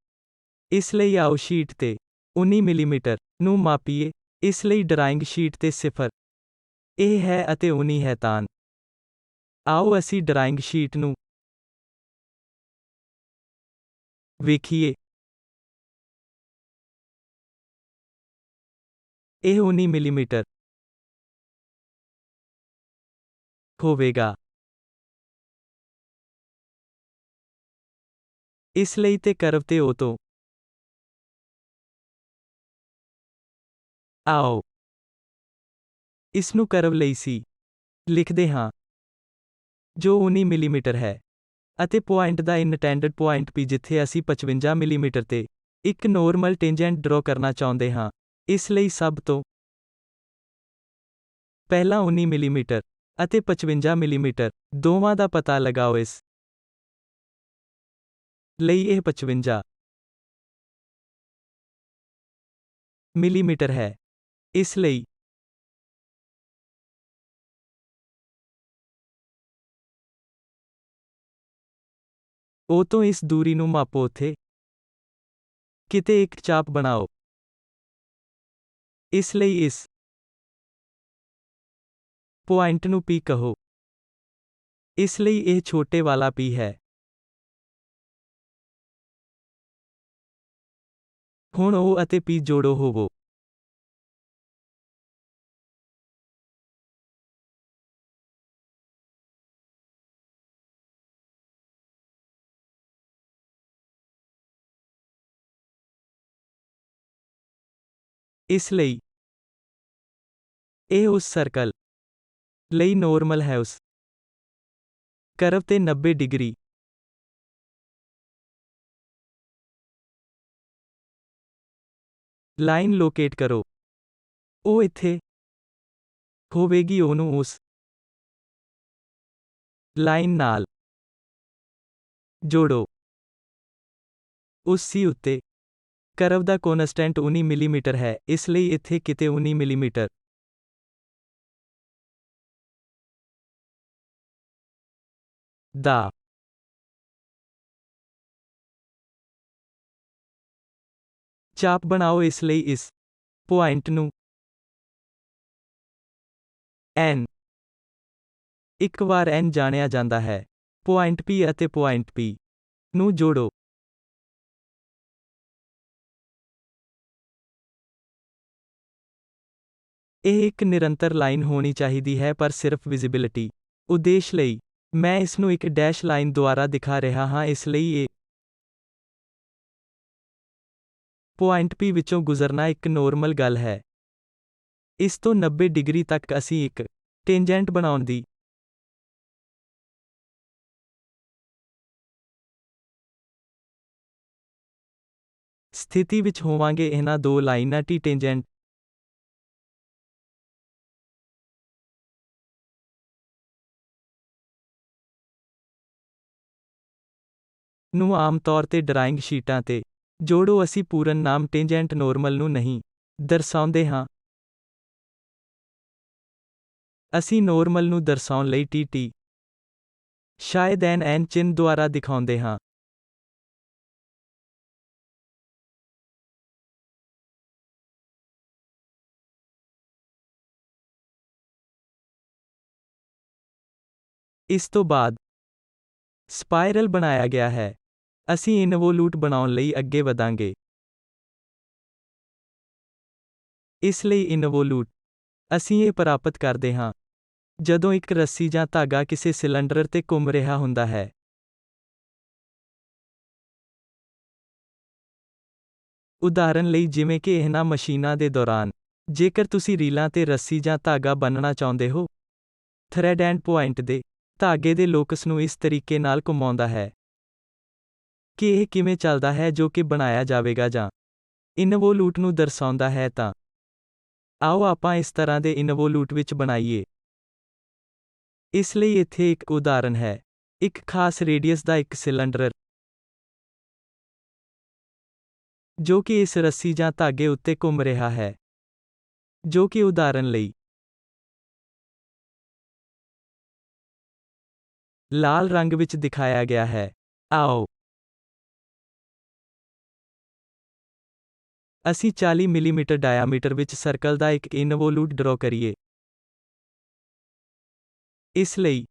ਇਸ ਲਈ ਆਓ ਸ਼ੀਟ ਤੇ 19 ਮਿਲੀਮੀਟਰ ਨੂੰ ਮਾਪੀਏ। ਇਸ ਲਈ ਡਰਾਇੰਗ ਸ਼ੀਟ ਤੇ 0 ਇਹ ਹੈ ਅਤੇ 19 ਹੈ ਤਾਂ ਆਓ ਅਸੀਂ ਡਰਾਇੰਗ ਸ਼ੀਟ ਨੂੰ ਵੇਖੀਏ। ਇਹ 19 ਮਿਲੀਮੀਟਰ ਹੋਵੇਗਾ। ਇਸ ਲਈ ਤੇ ਕਰਵ ਤੇ O ਤੋਂ ਆਓ ਇਸ ਨੂੰ ਕਰਵ ਲਈ ਸੀ ਲਿਖਦੇ ਹਾਂ, ਜੋ 19 ਮਿਲੀਮੀਟਰ ਹੈ, ਅਤੇ ਪੁਆਇੰਟ ਦਾ ਇਨਟੈਂਡਡ ਪੁਆਇੰਟ P ਜਿੱਥੇ ਅਸੀਂ 55 ਮਿਲੀਮੀਟਰ ਤੇ ਇੱਕ ਨੋਰਮਲ ਟੈਂਜੈਂਟ ਡਰਾ ਕਰਨਾ ਚਾਹੁੰਦੇ ਹਾਂ। ਇਸ ਲਈ ਸਭ ਤੋਂ ਪਹਿਲਾਂ 19 ਮਿਲੀਮੀਟਰ ਅਤੇ 55 ਮਿਲੀਮੀਟਰ ਦੋਵਾਂ ਦਾ ਪਤਾ ਲਗਾਓ। ਇਸ ਲਈ ਇਹ 55 ਮਿਲੀਮੀਟਰ ਹੈ। ਇਸ ਲਈ O ਤੋਂ ਇਸ ਦੂਰੀ ਨੂੰ ਮਾਪੋ। ਉੱਥੇ ਕਿਤੇ ਇੱਕ ਚਾਪ ਬਣਾਓ। ਇਸ ਲਈ ਇਸ ਪੁਆਇੰਟ ਨੂੰ P ਕਹੋ। ਇਸ ਲਈ ਇਹ ਛੋਟੇ ਵਾਲਾ P ਹੈ। ਹੁਣ O ਅਤੇ P ਜੋੜੋ ਹੋਵੋ। ਇਸ ਲਈ ਇਹ ਉਸ ਸਰਕਲ ਲਈ ਨੋਰਮਲ ਹੈ। ਉਸ ਕਰਵ ਤੇ 90 ਡਿਗਰੀ ਲਾਈਨ ਲੋਕੇਟ ਕਰੋ। ਉਹ ਇੱਥੇ ਹੋਵੇਗੀ। O ਨੂੰ ਉਸ ਲਾਈਨ ਨਾਲ ਜੋੜੋ। ਉਸ C ਉੱਤੇ ਕਰਵ ਦਾ ਕੌਨਸਟੈਂਟ 19 ਮਿਲੀਮੀਟਰ ਹੈ। ਇਸ ਲਈ ਇੱਥੇ ਕਿਤੇ 19 ਮਿਲੀਮੀਟਰ ਦਾ ਚਾਪ ਬਣਾਓ। ਇਸ ਲਈ ਇਸ ਪੁਆਇੰਟ ਨੂੰ N ਇੱਕ ਵਾਰ N ਜਾਣਿਆ ਜਾਂਦਾ ਹੈ। ਪੁਆਇੰਟ P ਅਤੇ ਪੁਆਇੰਟ P ਨੂੰ ਜੋੜੋ। ਇਹ ਇੱਕ ਨਿਰੰਤਰ ਲਾਈਨ ਹੋਣੀ ਚਾਹੀਦੀ ਹੈ, ਪਰ ਸਿਰਫ ਵਿਜ਼ਿਬਿਲਿਟੀ ਉਦੇਸ਼ ਲਈ ਮੈਂ ਇਸ ਨੂੰ ਇੱਕ ਡੈਸ਼ ਲਾਈਨ ਦੁਆਰਾ ਦਿਖਾ ਰਿਹਾ ਹਾਂ। ਇਸ ਲਈ ਇਹ ਪੁਆਇੰਟ P ਵਿੱਚੋਂ ਗੁਜ਼ਰਨਾ ਇੱਕ ਨੋਰਮਲ ਗੱਲ ਹੈ। ਇਸ ਤੋਂ 90 ਡਿਗਰੀ ਤੱਕ ਅਸੀਂ ਇੱਕ ਟੈਂਜੈਂਟ ਬਣਾਉਣ ਦੀ ਸਥਿਤੀ ਵਿੱਚ ਹੋਵਾਂਗੇ। ਇਹਨਾਂ ਦੋ ਲਾਈਨਾਂ T ਟੈਂਜੈਂਟ ਨੂੰ ਆਮ ਤੌਰ ਤੇ ਡਰਾਇੰਗ ਸ਼ੀਟਾਂ ਤੇ ਜੋੜੋ। ਅਸੀਂ ਪੂਰਨ ਨਾਮ ਟੈਂਜੈਂਟ ਨੋਰਮਲ ਨੂੰ ਨਹੀਂ ਦਰਸਾਉਂਦੇ ਹਾਂ। ਅਸੀਂ ਨੋਰਮਲ ਨੂੰ ਦਰਸਾਉਣ ਲਈ TT ਸ਼ਾਇਦ NN ਚਿੰਨ੍ਹ ਦੁਆਰਾ ਦਿਖਾਉਂਦੇ ਹਾਂ। ਇਸ ਤੋਂ ਬਾਅਦ ਸਪਾਇਰਲ ਬਣਾਇਆ ਗਿਆ ਹੈ। ਅਸੀਂ ਇਨਵੋਲੂਟ ਬਣਾਉਣ ਲਈ ਅੱਗੇ ਵਧਾਂਗੇ। ਇਸ ਲਈ ਇਨਵੋਲੂਟ ਅਸੀਂ ਇਹ ਪ੍ਰਾਪਤ ਕਰਦੇ ਹਾਂ ਜਦੋਂ ਇੱਕ ਰੱਸੀ ਜਾਂ ਧਾਗਾ ਕਿਸੇ ਸਿਲੰਡਰ ਤੇ ਘੁੰਮ ਰਿਹਾ ਹੁੰਦਾ ਹੈ। ਉਦਾਹਰਨ ਲਈ ਜਿਵੇਂ ਕਿ ਇਹਨਾਂ ਮਸ਼ੀਨਾਂ ਦੇ ਦੌਰਾਨ ਜੇਕਰ ਤੁਸੀਂ ਰੀਲਾਂ ਤੇ ਰੱਸੀ ਜਾਂ ਧਾਗਾ ਬੰਨ੍ਹਣਾ ਚਾਹੁੰਦੇ ਹੋ, ਥ੍ਰੈਡ ਐਂਡ ਪੁਆਇੰਟ ਦੇ ਧਾਗੇ ਦੇ ਲੋਕਸ ਨੂੰ ਇਸ ਤਰੀਕੇ ਨਾਲ ਘੁਮਾਉਂਦਾ ਹੈ ਕਿ ਇਹ ਕਿਵੇਂ ਚੱਲਦਾ ਹੈ ਜੋ ਕਿ ਬਣਾਇਆ ਜਾਵੇਗਾ ਜਾਂ ਇਨਵੋਲੂਟ ਨੂੰ ਦਰਸਾਉਂਦਾ ਹੈ। ਤਾਂ ਆਓ ਆਪਾਂ ਇਸ ਤਰ੍ਹਾਂ ਦੇ ਇਨਵੋਲੂਟ ਵਿੱਚ ਬਣਾਈਏ। ਇਸ ਲਈ ਇੱਥੇ ਇੱਕ ਉਦਾਹਰਨ ਹੈ। ਇੱਕ ਖਾਸ ਰੇਡੀਅਸ ਦਾ ਇੱਕ ਸਿਲੰਡਰ ਜੋ ਕਿ ਇਸ ਰੱਸੀ ਜਾਂ ਧਾਗੇ ਉੱਤੇ ਘੁੰਮ ਰਿਹਾ ਹੈ, ਜੋ ਕਿ ਉਦਾਹਰਨ ਲਈ ਲਾਲ ਰੰਗ ਵਿੱਚ ਦਿਖਾਇਆ ਗਿਆ ਹੈ। ਆਓ ਅਸੀਂ 40 ਮਿਲੀਮੀਟਰ ਡਾਇਆਮੀਟਰ ਵਿੱਚ ਸਰਕਲ ਦਾ ਇੱਕ ਇਨਵੋਲੂਟ ਡਰਾ ਕਰੀਏ। ਇਸ ਲਈ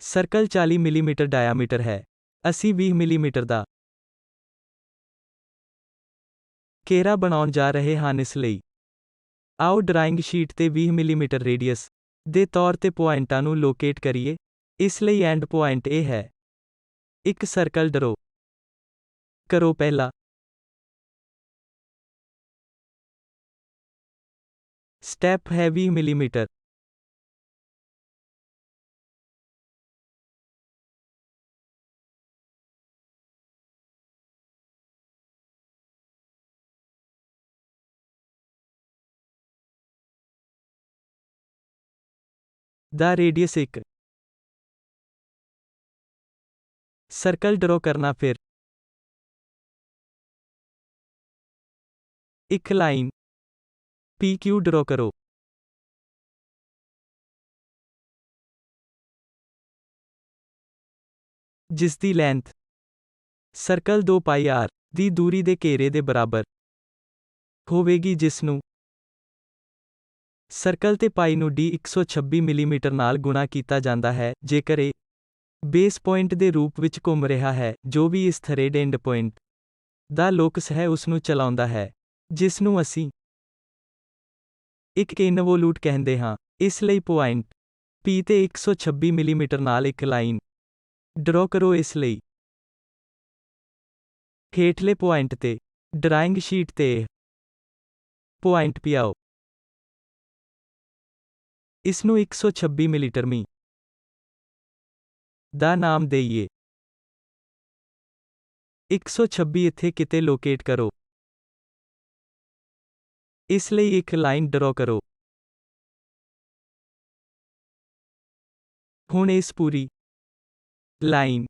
ਸਰਕਲ 40 ਮਿਲੀਮੀਟਰ ਡਾਇਆਮੀਟਰ ਹੈ। ਅਸੀਂ 20 ਮਿਲੀਮੀਟਰ ਦਾ ਘੇਰਾ ਬਣਾਉਣ ਜਾ ਰਹੇ ਹਾਂ। ਇਸ ਲਈ ਆਓ ਡਰਾਇੰਗ ਸ਼ੀਟ ਤੇ 20 ਮਿਲੀਮੀਟਰ ਰੇਡੀਅਸ ਦੇ ਤੌਰ ਤੇ ਪੁਆਇੰਟਾਂ ਨੂੰ ਲੋਕੇਟ ਕਰੀਏ। ਇਸ ਲਈ ਐਂਡ ਪੁਆਇੰਟ ਇਹ ਹੈ। ਇੱਕ ਸਰਕਲ ਡਰਾ ਕਰੋ। ਪਹਿਲਾ ਸਟੈਪ ਹੈ 20 ਮਿਲੀਮੀਟਰ ਦਾ ਰੇਡੀਅਸ ਇੱਕ ਸਰਕਲ ਡਰਾ ਕਰਨਾ। ਫਿਰ ਇੱਕ ਲਾਈਨ PQ ਡਰਾ ਕਰੋ। ਜਿਸ ਦੀ ਲੈਂਥ ਸਰਕਲ 2 ਪਾਈ r ਦੀ ਦੂਰੀ ਦੇ ਘੇਰੇ ਦੇ ਬਰਾਬਰ ਹੋਵੇਗੀ, ਜਿਸ ਨੂੰ ਸਰਕਲ ਤੇ ਪਾਈ ਨੂੰ d 126 ਮਿਲੀਮੀਟਰ ਨਾਲ ਗੁਣਾ ਕੀਤਾ ਜਾਂਦਾ ਹੈ, ਜੇਕਰ ਇਹ ਬੇਸ ਪੁਆਇੰਟ ਦੇ ਰੂਪ ਵਿੱਚ ਘੁੰਮ ਰਿਹਾ ਹੈ। ਜੋ ਵੀ ਇਸ ਥਰੇਡ ਐਂਡ ਪੁਆਇੰਟ ਦਾ ਲੋਕਸ ਹੈ ਉਸ ਨੂੰ ਚਲਾਉਂਦਾ ਹੈ, ਜਿਸ ਨੂੰ ਅਸੀਂ ਇੱਕ ਇਨਵੋਲੂਟ ਕਹਿੰਦੇ ਹਾਂ। ਇਸ ਲਈ ਪੁਆਇੰਟ P ਤੇ 126 ਮਿਲੀਮੀਟਰ ਨਾਲ ਇੱਕ ਲਾਈਨ ਡਰਾ ਕਰੋ। ਇਸ ਲਈ ਹੇਠਲੇ ਪੁਆਇੰਟ ਤੇ ਡਰਾਇੰਗ ਸ਼ੀਟ ਤੇ ਇਹ ਪੁਆਇੰਟ P ਆਓ ਇਸ ਨੂੰ 126 ਮਿਲੀਮੀਟਰ ਮੀ ਦਾ ਨਾਮ ਦੇਈਏ। 126 ਇੱਥੇ ਕਿਤੇ ਲੋਕੇਟ ਕਰੋ। ਇਸ ਲਈ ਇੱਕ ਲਾਈਨ ਡਰਾ ਕਰੋ। ਹੁਣ ਇਸ ਪੂਰੀ ਲਾਈਨ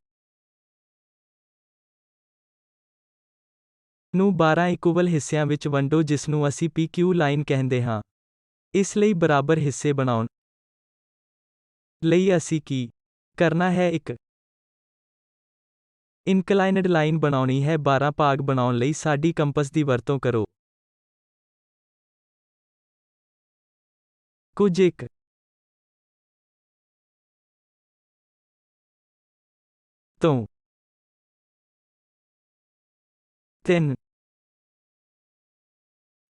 ਨੂੰ 12 ਇਕੁਅਲ ਹਿੱਸਿਆਂ ਵਿੱਚ ਵੰਡੋ, ਜਿਸ ਨੂੰ ਅਸੀਂ PQ ਲਾਈਨ ਕਹਿੰਦੇ ਹਾਂ। ਇਸ ਲਈ ਬਰਾਬਰ ਹਿੱਸੇ ਬਣਾਉਣ ਲਈ ਅਸੀਂ ਕੀ ਕਰਨਾ ਹੈ? ਇੱਕ ਇਨਕਲਾਈਨਡ ਲਾਈਨ ਬਣਾਉਣੀ ਹੈ। 12 ਭਾਗ ਬਣਾਉਣ ਲਈ ਸਾਡੀ ਕੰਪਸ ਦੀ ਵਰਤੋਂ ਕਰੋ। ਕੁਝ ਇੱਕ ਤੋਂ 3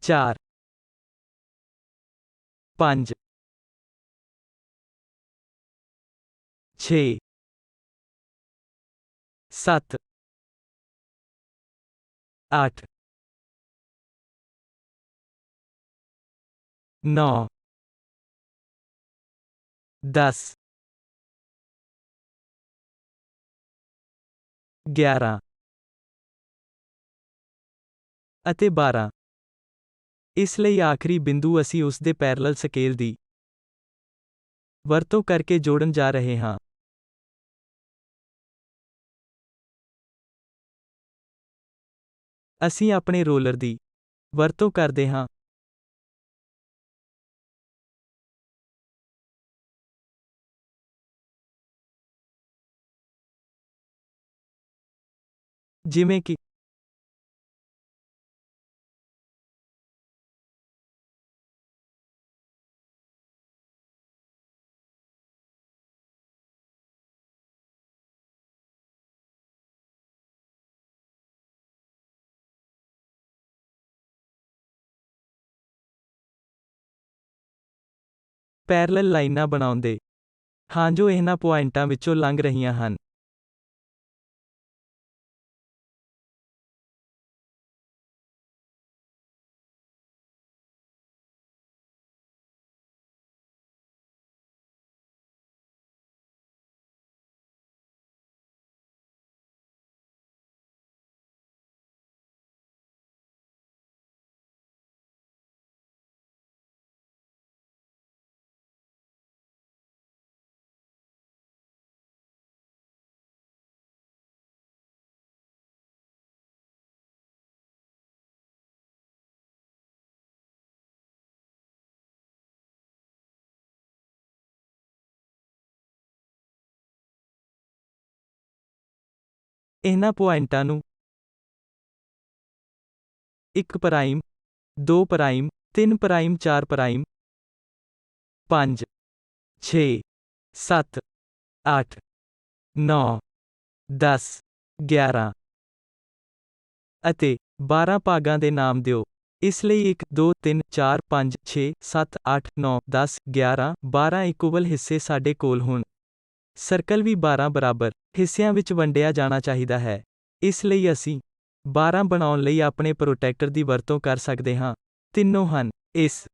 4 5 6 7 8 9 10 11 ਅਤੇ 12 ਇਸ ਲਈ ਆਖਰੀ ਬਿੰਦੂ ਅਸੀਂ ਉਸ ਦੇ ਪੈਰਲਲ ਸਕੇਲ ਦੀ ਵਰਤੋਂ ਕਰਕੇ ਜੋੜਨ ਜਾ ਰਹੇ ਹਾਂ। ਅਸੀਂ ਆਪਣੇ ਰੋਲਰ ਦੀ ਵਰਤੋਂ ਕਰਦੇ ਹਾਂ। ਜਿਵੇਂ ਕਿ ਪੈਰਲਲ ਲਾਈਨਾਂ ਬਣਾਉਂਦੇ ਹਾਂ ਜੋ ਇਹਨਾਂ ਪੁਆਇੰਟਾਂ ਵਿੱਚੋਂ ਲੰਘ ਰਹੀਆਂ ਹਨ। ਇਹਨਾਂ ਪੁਆਇੰਟਾਂ ਨੂੰ 1 ਪ੍ਰਾਈਮ 2 ਪ੍ਰਾਈਮ 3 ਪ੍ਰਾਈਮ 4 ਪ੍ਰਾਈਮ 5 6 7 8 9 10 11 ਅਤੇ 12 ਭਾਗਾਂ ਦੇ ਨਾਮ ਦਿਓ। ਇਸ ਲਈ 1 2 3 4 5 6 7 8 9 10 11 12 ਇਕੁਅਲ ਹਿੱਸੇ ਸਾਡੇ ਕੋਲ ਹੋਣ। ਸਰਕਲ ਵੀ 12 ਬਰਾਬਰ ਹਿੱਸਿਆਂ ਵਿੱਚ ਵੰਡਿਆ ਜਾਣਾ ਚਾਹੀਦਾ ਹੈ। ਇਸ ਲਈ ਅਸੀਂ 12 ਬਣਾਉਣ ਲਈ ਆਪਣੇ ਪ੍ਰੋਟੈਕਟਰ ਦੀ ਵਰਤੋਂ ਕਰ ਸਕਦੇ ਹਾਂ। ਤਿੰਨੋਂ ਹਨ। ਇਸ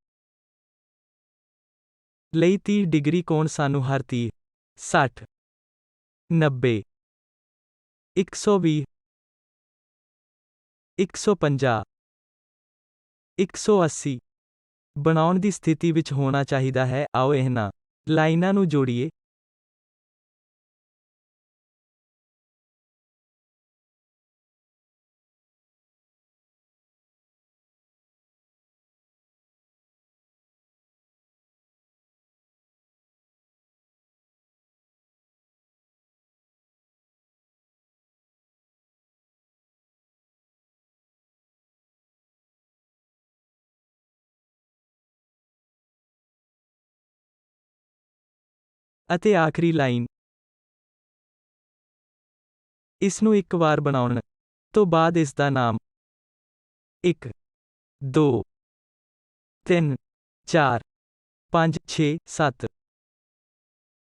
ਲਈ 30 ਡਿਗਰੀ ਕੋਣ ਸਾਨੂੰ ਹਰ 30 60 90 120 150 180 ਬਣਾਉਣ ਦੀ ਸਥਿਤੀ ਵਿੱਚ ਹੋਣਾ ਚਾਹੀਦਾ ਹੈ। ਆਓ ਇਹਨਾਂ ਲਾਈਨਾਂ ਨੂੰ ਜੋੜੀਏ। ਅਤੇ ਆਖਰੀ ਲਾਈਨ। ਇਸ ਨੂੰ ਇੱਕ ਵਾਰ ਬਣਾਉਣ ਤੋਂ ਬਾਅਦ ਇਸ ਦਾ ਨਾਮ 1 2 3 4 5 6 7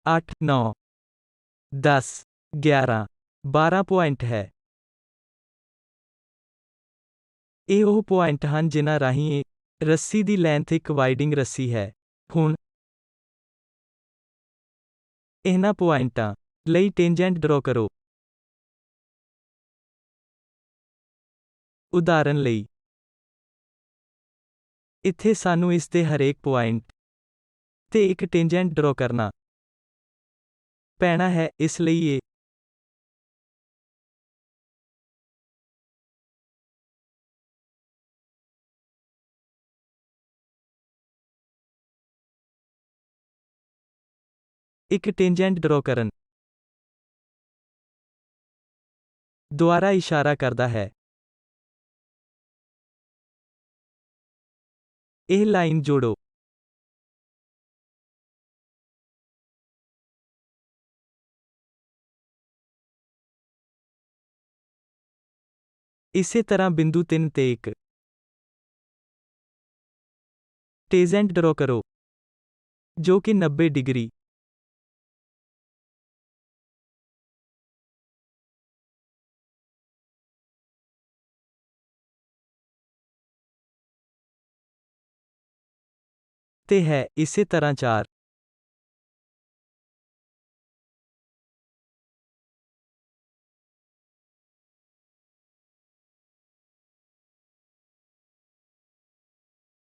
8 9 10 11 12 ਪੁਆਇੰਟ ਹੈ। ਇਹ ਉਹ ਪੁਆਇੰਟ ਹਨ ਜਿਨ੍ਹਾਂ ਰਾਹੀਂ ਇਹ ਰੱਸੀ ਦੀ ਲੈਂਥ ਇੱਕ ਵਾਈਡਿੰਗ ਰੱਸੀ ਹੈ। ਹੁਣ ਇਹਨਾਂ ਪੁਆਇੰਟਾਂ ਲਈ ਟੈਂਜੈਂਟ ਡਰਾ ਕਰੋ। ਉਦਾਹਰਨ ਲਈ ਇੱਥੇ ਸਾਨੂੰ ਇਸ ਦੇ ਹਰੇਕ ਪੁਆਇੰਟ ਤੇ ਇੱਕ ਟੈਂਜੈਂਟ ਡਰਾ ਕਰਨਾ ਪੈਣਾ ਹੈ। ਇਸ ਲਈ ਇਹ ਇੱਕ ਟੈਂਜੈਂਟ ਡਰਾ ਕਰਨ ਦੁਆਰਾ ਇਸ਼ਾਰਾ ਕਰਦਾ ਹੈ। ਇਹ ਲਾਈਨ ਜੋੜੋ। ਇਸੇ ਤਰ੍ਹਾਂ ਬਿੰਦੂ 3 ਤੇ ਇੱਕ ਟੈਂਜੈਂਟ ਡਰਾ ਕਰੋ ਜੋ ਕਿ 90 ਡਿਗਰੀ ਤੇ ਹੈ। ਇਸੇ ਤਰ੍ਹਾਂ 4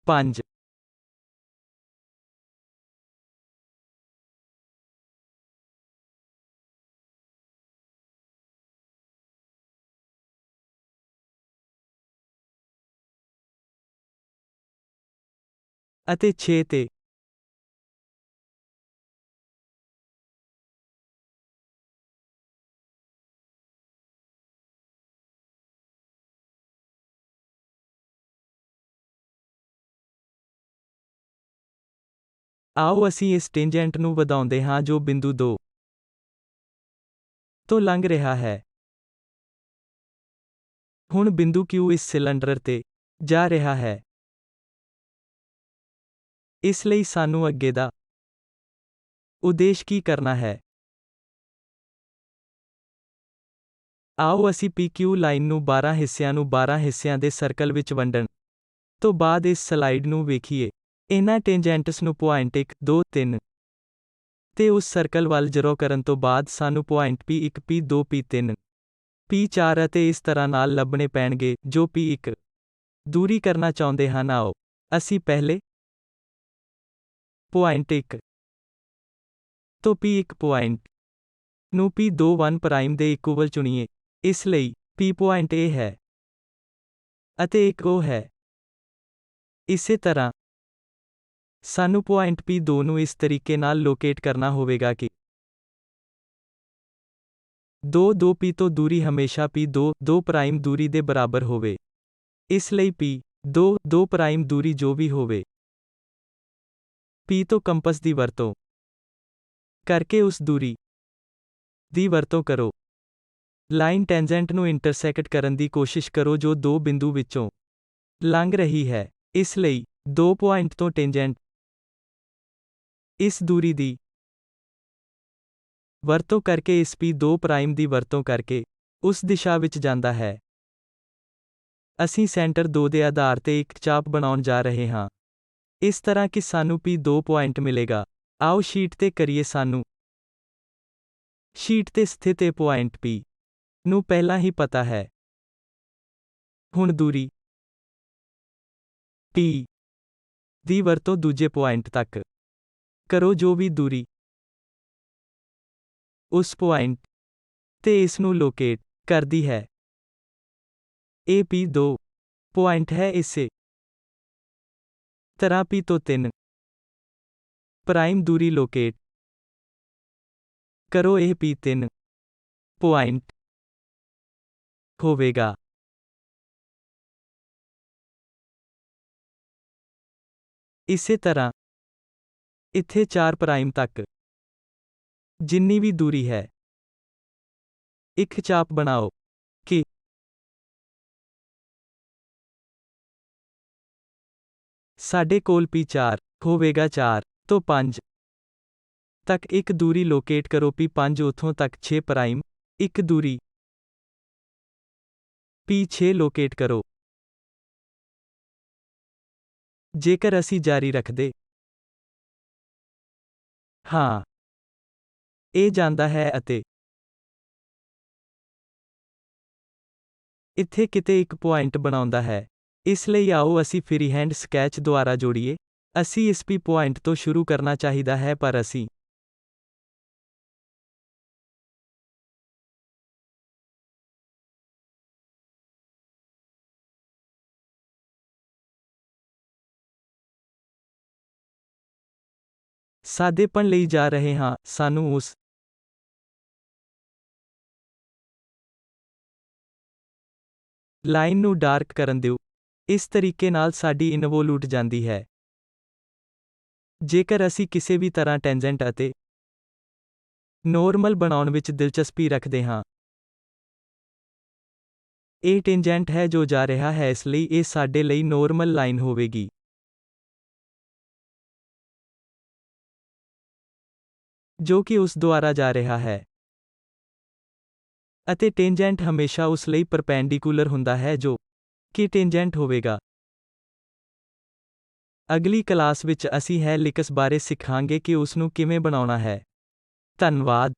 5 ਅਤੇ 6 ਤੇ ਆਓ ਅਸੀਂ ਇਸ ਟੈਂਜੈਂਟ ਨੂੰ ਵਧਾਉਂਦੇ ਹਾਂ ਜੋ ਬਿੰਦੂ 2 ਤੋਂ ਲੰਘ ਰਿਹਾ ਹੈ। ਹੁਣ ਬਿੰਦੂ Q ਇਸ ਸਿਲੰਡਰ ਤੇ ਜਾ ਰਿਹਾ ਹੈ। ਇਸ ਲਈ ਸਾਨੂੰ ਅੱਗੇ ਦਾ ਉਦੇਸ਼ ਕੀ ਕਰਨਾ ਹੈ? ਆਓ ਅਸੀਂ PQ ਲਾਈਨ ਨੂੰ 12 ਹਿੱਸਿਆਂ ਨੂੰ 12 ਹਿੱਸਿਆਂ ਦੇ ਸਰਕਲ ਵਿੱਚ ਵੰਡਣ ਤੋਂ ਬਾਅਦ ਇਸ ਸਲਾਈਡ ਨੂੰ ਵੇਖੀਏ। ਇਹਨਾਂ ਟੈਂਜੈਂਟਸ ਨੂੰ ਪੁਆਇੰਟ 1 2 3 ਤੇ ਉਸ ਸਰਕਲ ਵੱਲ ਡਰਾ ਕਰਨ ਤੋਂ ਬਾਅਦ ਸਾਨੂੰ point P1 P2 P3 P4 ਅਤੇ ਇਸ ਤਰ੍ਹਾਂ ਨਾਲ ਲੱਭਣੇ ਪੈਣਗੇ ਜੋ P1 ਦੂਰੀ ਕਰਨਾ ਚਾਹੁੰਦੇ ਹਨ। ਆਓ ਅਸੀਂ ਪਹਿਲੇ ਪੁਆਇੰਟ 1 ਤੋਂ P1 ਪੁਆਇੰਟ ਨੂੰ P2 1 ਪ੍ਰਾਈਮ ਦੇ ਇਕੁਅਲ ਚੁਣੀਏ। ਇਸ ਲਈ P ਪੁਆਇੰਟ A ਹੈ ਅਤੇ ਇੱਕ O ਹੈ। ਇਸੇ ਤਰ੍ਹਾਂ ਸਾਨੂੰ ਪੁਆਇੰਟ P2 ਨੂੰ ਇਸ ਤਰੀਕੇ ਨਾਲ ਲੋਕੇਟ ਕਰਨਾ ਹੋਵੇਗਾ ਕਿ 2 P ਤੋਂ ਦੂਰੀ ਹਮੇਸ਼ਾ P2 ਪ੍ਰਾਈਮ ਦੂਰੀ ਦੇ ਬਰਾਬਰ ਹੋਵੇ। ਇਸ ਲਈ P2 ਪ੍ਰਾਈਮ ਦੂਰੀ ਜੋ ਵੀ ਹੋਵੇ, P ਤੋਂ ਕੰਪਸ ਦੀ ਵਰਤੋਂ ਕਰਕੇ ਉਸ ਦੂਰੀ ਦੀ ਵਰਤੋਂ ਕਰੋ। ਲਾਈਨ ਟੈਂਜੈਂਟ ਨੂੰ ਇੰਟਰਸੈਕਟ ਕਰਨ ਦੀ ਕੋਸ਼ਿਸ਼ ਕਰੋ ਜੋ ਦੋ ਬਿੰਦੂ ਵਿੱਚੋਂ ਲੰਘ ਰਹੀ ਹੈ। ਇਸ ਲਈ 2 ਪੁਆਇੰਟ ਤੋਂ ਟੈਂਜੈਂਟ ਇਸ ਦੂਰੀ ਦੀ ਵਰਤੋਂ ਕਰਕੇ ਇਸ P2 ਪ੍ਰਾਈਮ ਦੀ ਵਰਤੋਂ ਕਰਕੇ ਉਸ ਦਿਸ਼ਾ ਵਿੱਚ ਜਾਂਦਾ ਹੈ। ਅਸੀਂ ਸੈਂਟਰ 2 ਦੇ ਆਧਾਰ ਤੇ ਇੱਕ ਚਾਪ ਬਣਾਉਣ ਜਾ ਰਹੇ ਹਾਂ, ਇਸ ਤਰ੍ਹਾਂ ਕਿ ਸਾਨੂੰ P2 ਪੁਆਇੰਟ ਮਿਲੇਗਾ। ਆਓ ਸ਼ੀਟ ਤੇ ਕਰੀਏ। ਸਾਨੂੰ ਸ਼ੀਟ ਤੇ ਸਥਿਤ ਇਹ ਪੁਆਇੰਟ P ਨੂੰ ਪਹਿਲਾਂ ਹੀ ਪਤਾ ਹੈ। ਹੁਣ ਦੂਰੀ P ਦੀ ਵਰਤੋਂ ਦੂਜੇ ਪੁਆਇੰਟ ਤੱਕ ਕਰੋ ਜੋ ਵੀ ਦੂਰੀ ਉਸ ਪੁਆਇੰਟ ਤੇ ਇਸ ਨੂੰ ਲੋਕੇਟ ਕਰਦੀ ਹੈ। ਇਹ P2 ਪੁਆਇੰਟ ਹੈ। ਇਸੇ ਤਰ੍ਹਾਂ P ਤੋਂ 3 ਪ੍ਰਾਈਮ ਦੂਰੀ ਲੋਕੇਟ ਕਰੋ। ਇਹ P3 ਪੁਆਇੰਟ ਹੋਵੇਗਾ। ਇਸੇ ਤਰ੍ਹਾਂ ਇੱਥੇ 4 ਪ੍ਰਾਈਮ ਤੱਕ ਜਿੰਨੀ ਵੀ ਦੂਰੀ ਹੈ, ਇੱਕ ਚਾਪ ਬਣਾਓ ਕਿ ਸਾਡੇ ਕੋਲ P4 ਹੋਵੇਗਾ। 4 ਤੋਂ 5 ਤੱਕ ਇੱਕ ਦੂਰੀ ਲੋਕੇਟ ਕਰੋ। P5 ਉੱਥੋਂ ਤੱਕ 6 ਪ੍ਰਾਈਮ ਇੱਕ ਦੂਰੀ P6 ਲੋਕੇਟ ਕਰੋ। ਜੇਕਰ ਅਸੀਂ ਜਾਰੀ ਰੱਖਦੇ ਹਾਂ, ਇਹ ਜਾਂਦਾ ਹੈ ਅਤੇ ਇੱਥੇ ਕਿਤੇ ਇੱਕ ਪੁਆਇੰਟ ਬਣਾਉਂਦਾ ਹੈ। ਇਸ ਲਈ ਆਓ ਅਸੀਂ ਫ੍ਰੀਹੈਂਡ ਸਕੈਚ ਦੁਆਰਾ ਜੋੜੀਏ। ਅਸੀਂ ਇਸ P ਪੁਆਇੰਟ ਤੋਂ ਸ਼ੁਰੂ ਕਰਨਾ ਚਾਹੀਦਾ ਹੈ, ਪਰ ਅਸੀਂ ਸਾਦੇਪਣ ਲਈ ਜਾ ਰਹੇ ਹਾਂ। ਸਾਨੂੰ ਉਸ ਲਾਈਨ ਨੂੰ ਡਾਰਕ ਕਰਨ ਦਿਓ। ਇਸ ਤਰੀਕੇ ਨਾਲ ਸਾਡੀ ਇਨਵੋਲੂਟ ਜਾਂਦੀ ਹੈ। ਜੇਕਰ ਅਸੀਂ ਕਿਸੇ ਵੀ ਤਰ੍ਹਾਂ ਟੈਂਜੈਂਟ ਅਤੇ ਨੋਰਮਲ ਬਣਾਉਣ ਵਿੱਚ ਦਿਲਚਸਪੀ ਰੱਖਦੇ ਹਾਂ, ਇਹ ਟੈਂਜੈਂਟ ਹੈ ਜੋ ਜਾ ਰਿਹਾ ਹੈ, ਇਸ ਲਈ ਇਹ ਸਾਡੇ ਲਈ ਨੋਰਮਲ ਲਾਈਨ ਹੋਵੇਗੀ। ਜੋ ਕਿ ਉਸ ਦੁਆਰਾ ਜਾ ਰਿਹਾ ਹੈ। ਅਤੇ ਟੈਂਜੈਂਟ ਹਮੇਸ਼ਾ ਉਸ ਲਈ ਪਰਪੈਂਡੀਕੂਲਰ ਹੁੰਦਾ ਹੈ ਜੋ ਕਿ ਟੈਂਜੈਂਟ ਹੋਵੇਗਾ। ਅਗਲੀ ਕਲਾਸ ਵਿੱਚ ਅਸੀਂ ਹੈਲਿਕਸ ਬਾਰੇ ਸਿੱਖਾਂਗੇ ਕਿ ਉਸ ਨੂੰ ਕਿਵੇਂ ਬਣਾਉਣਾ ਹੈ। ਧੰਨਵਾਦ।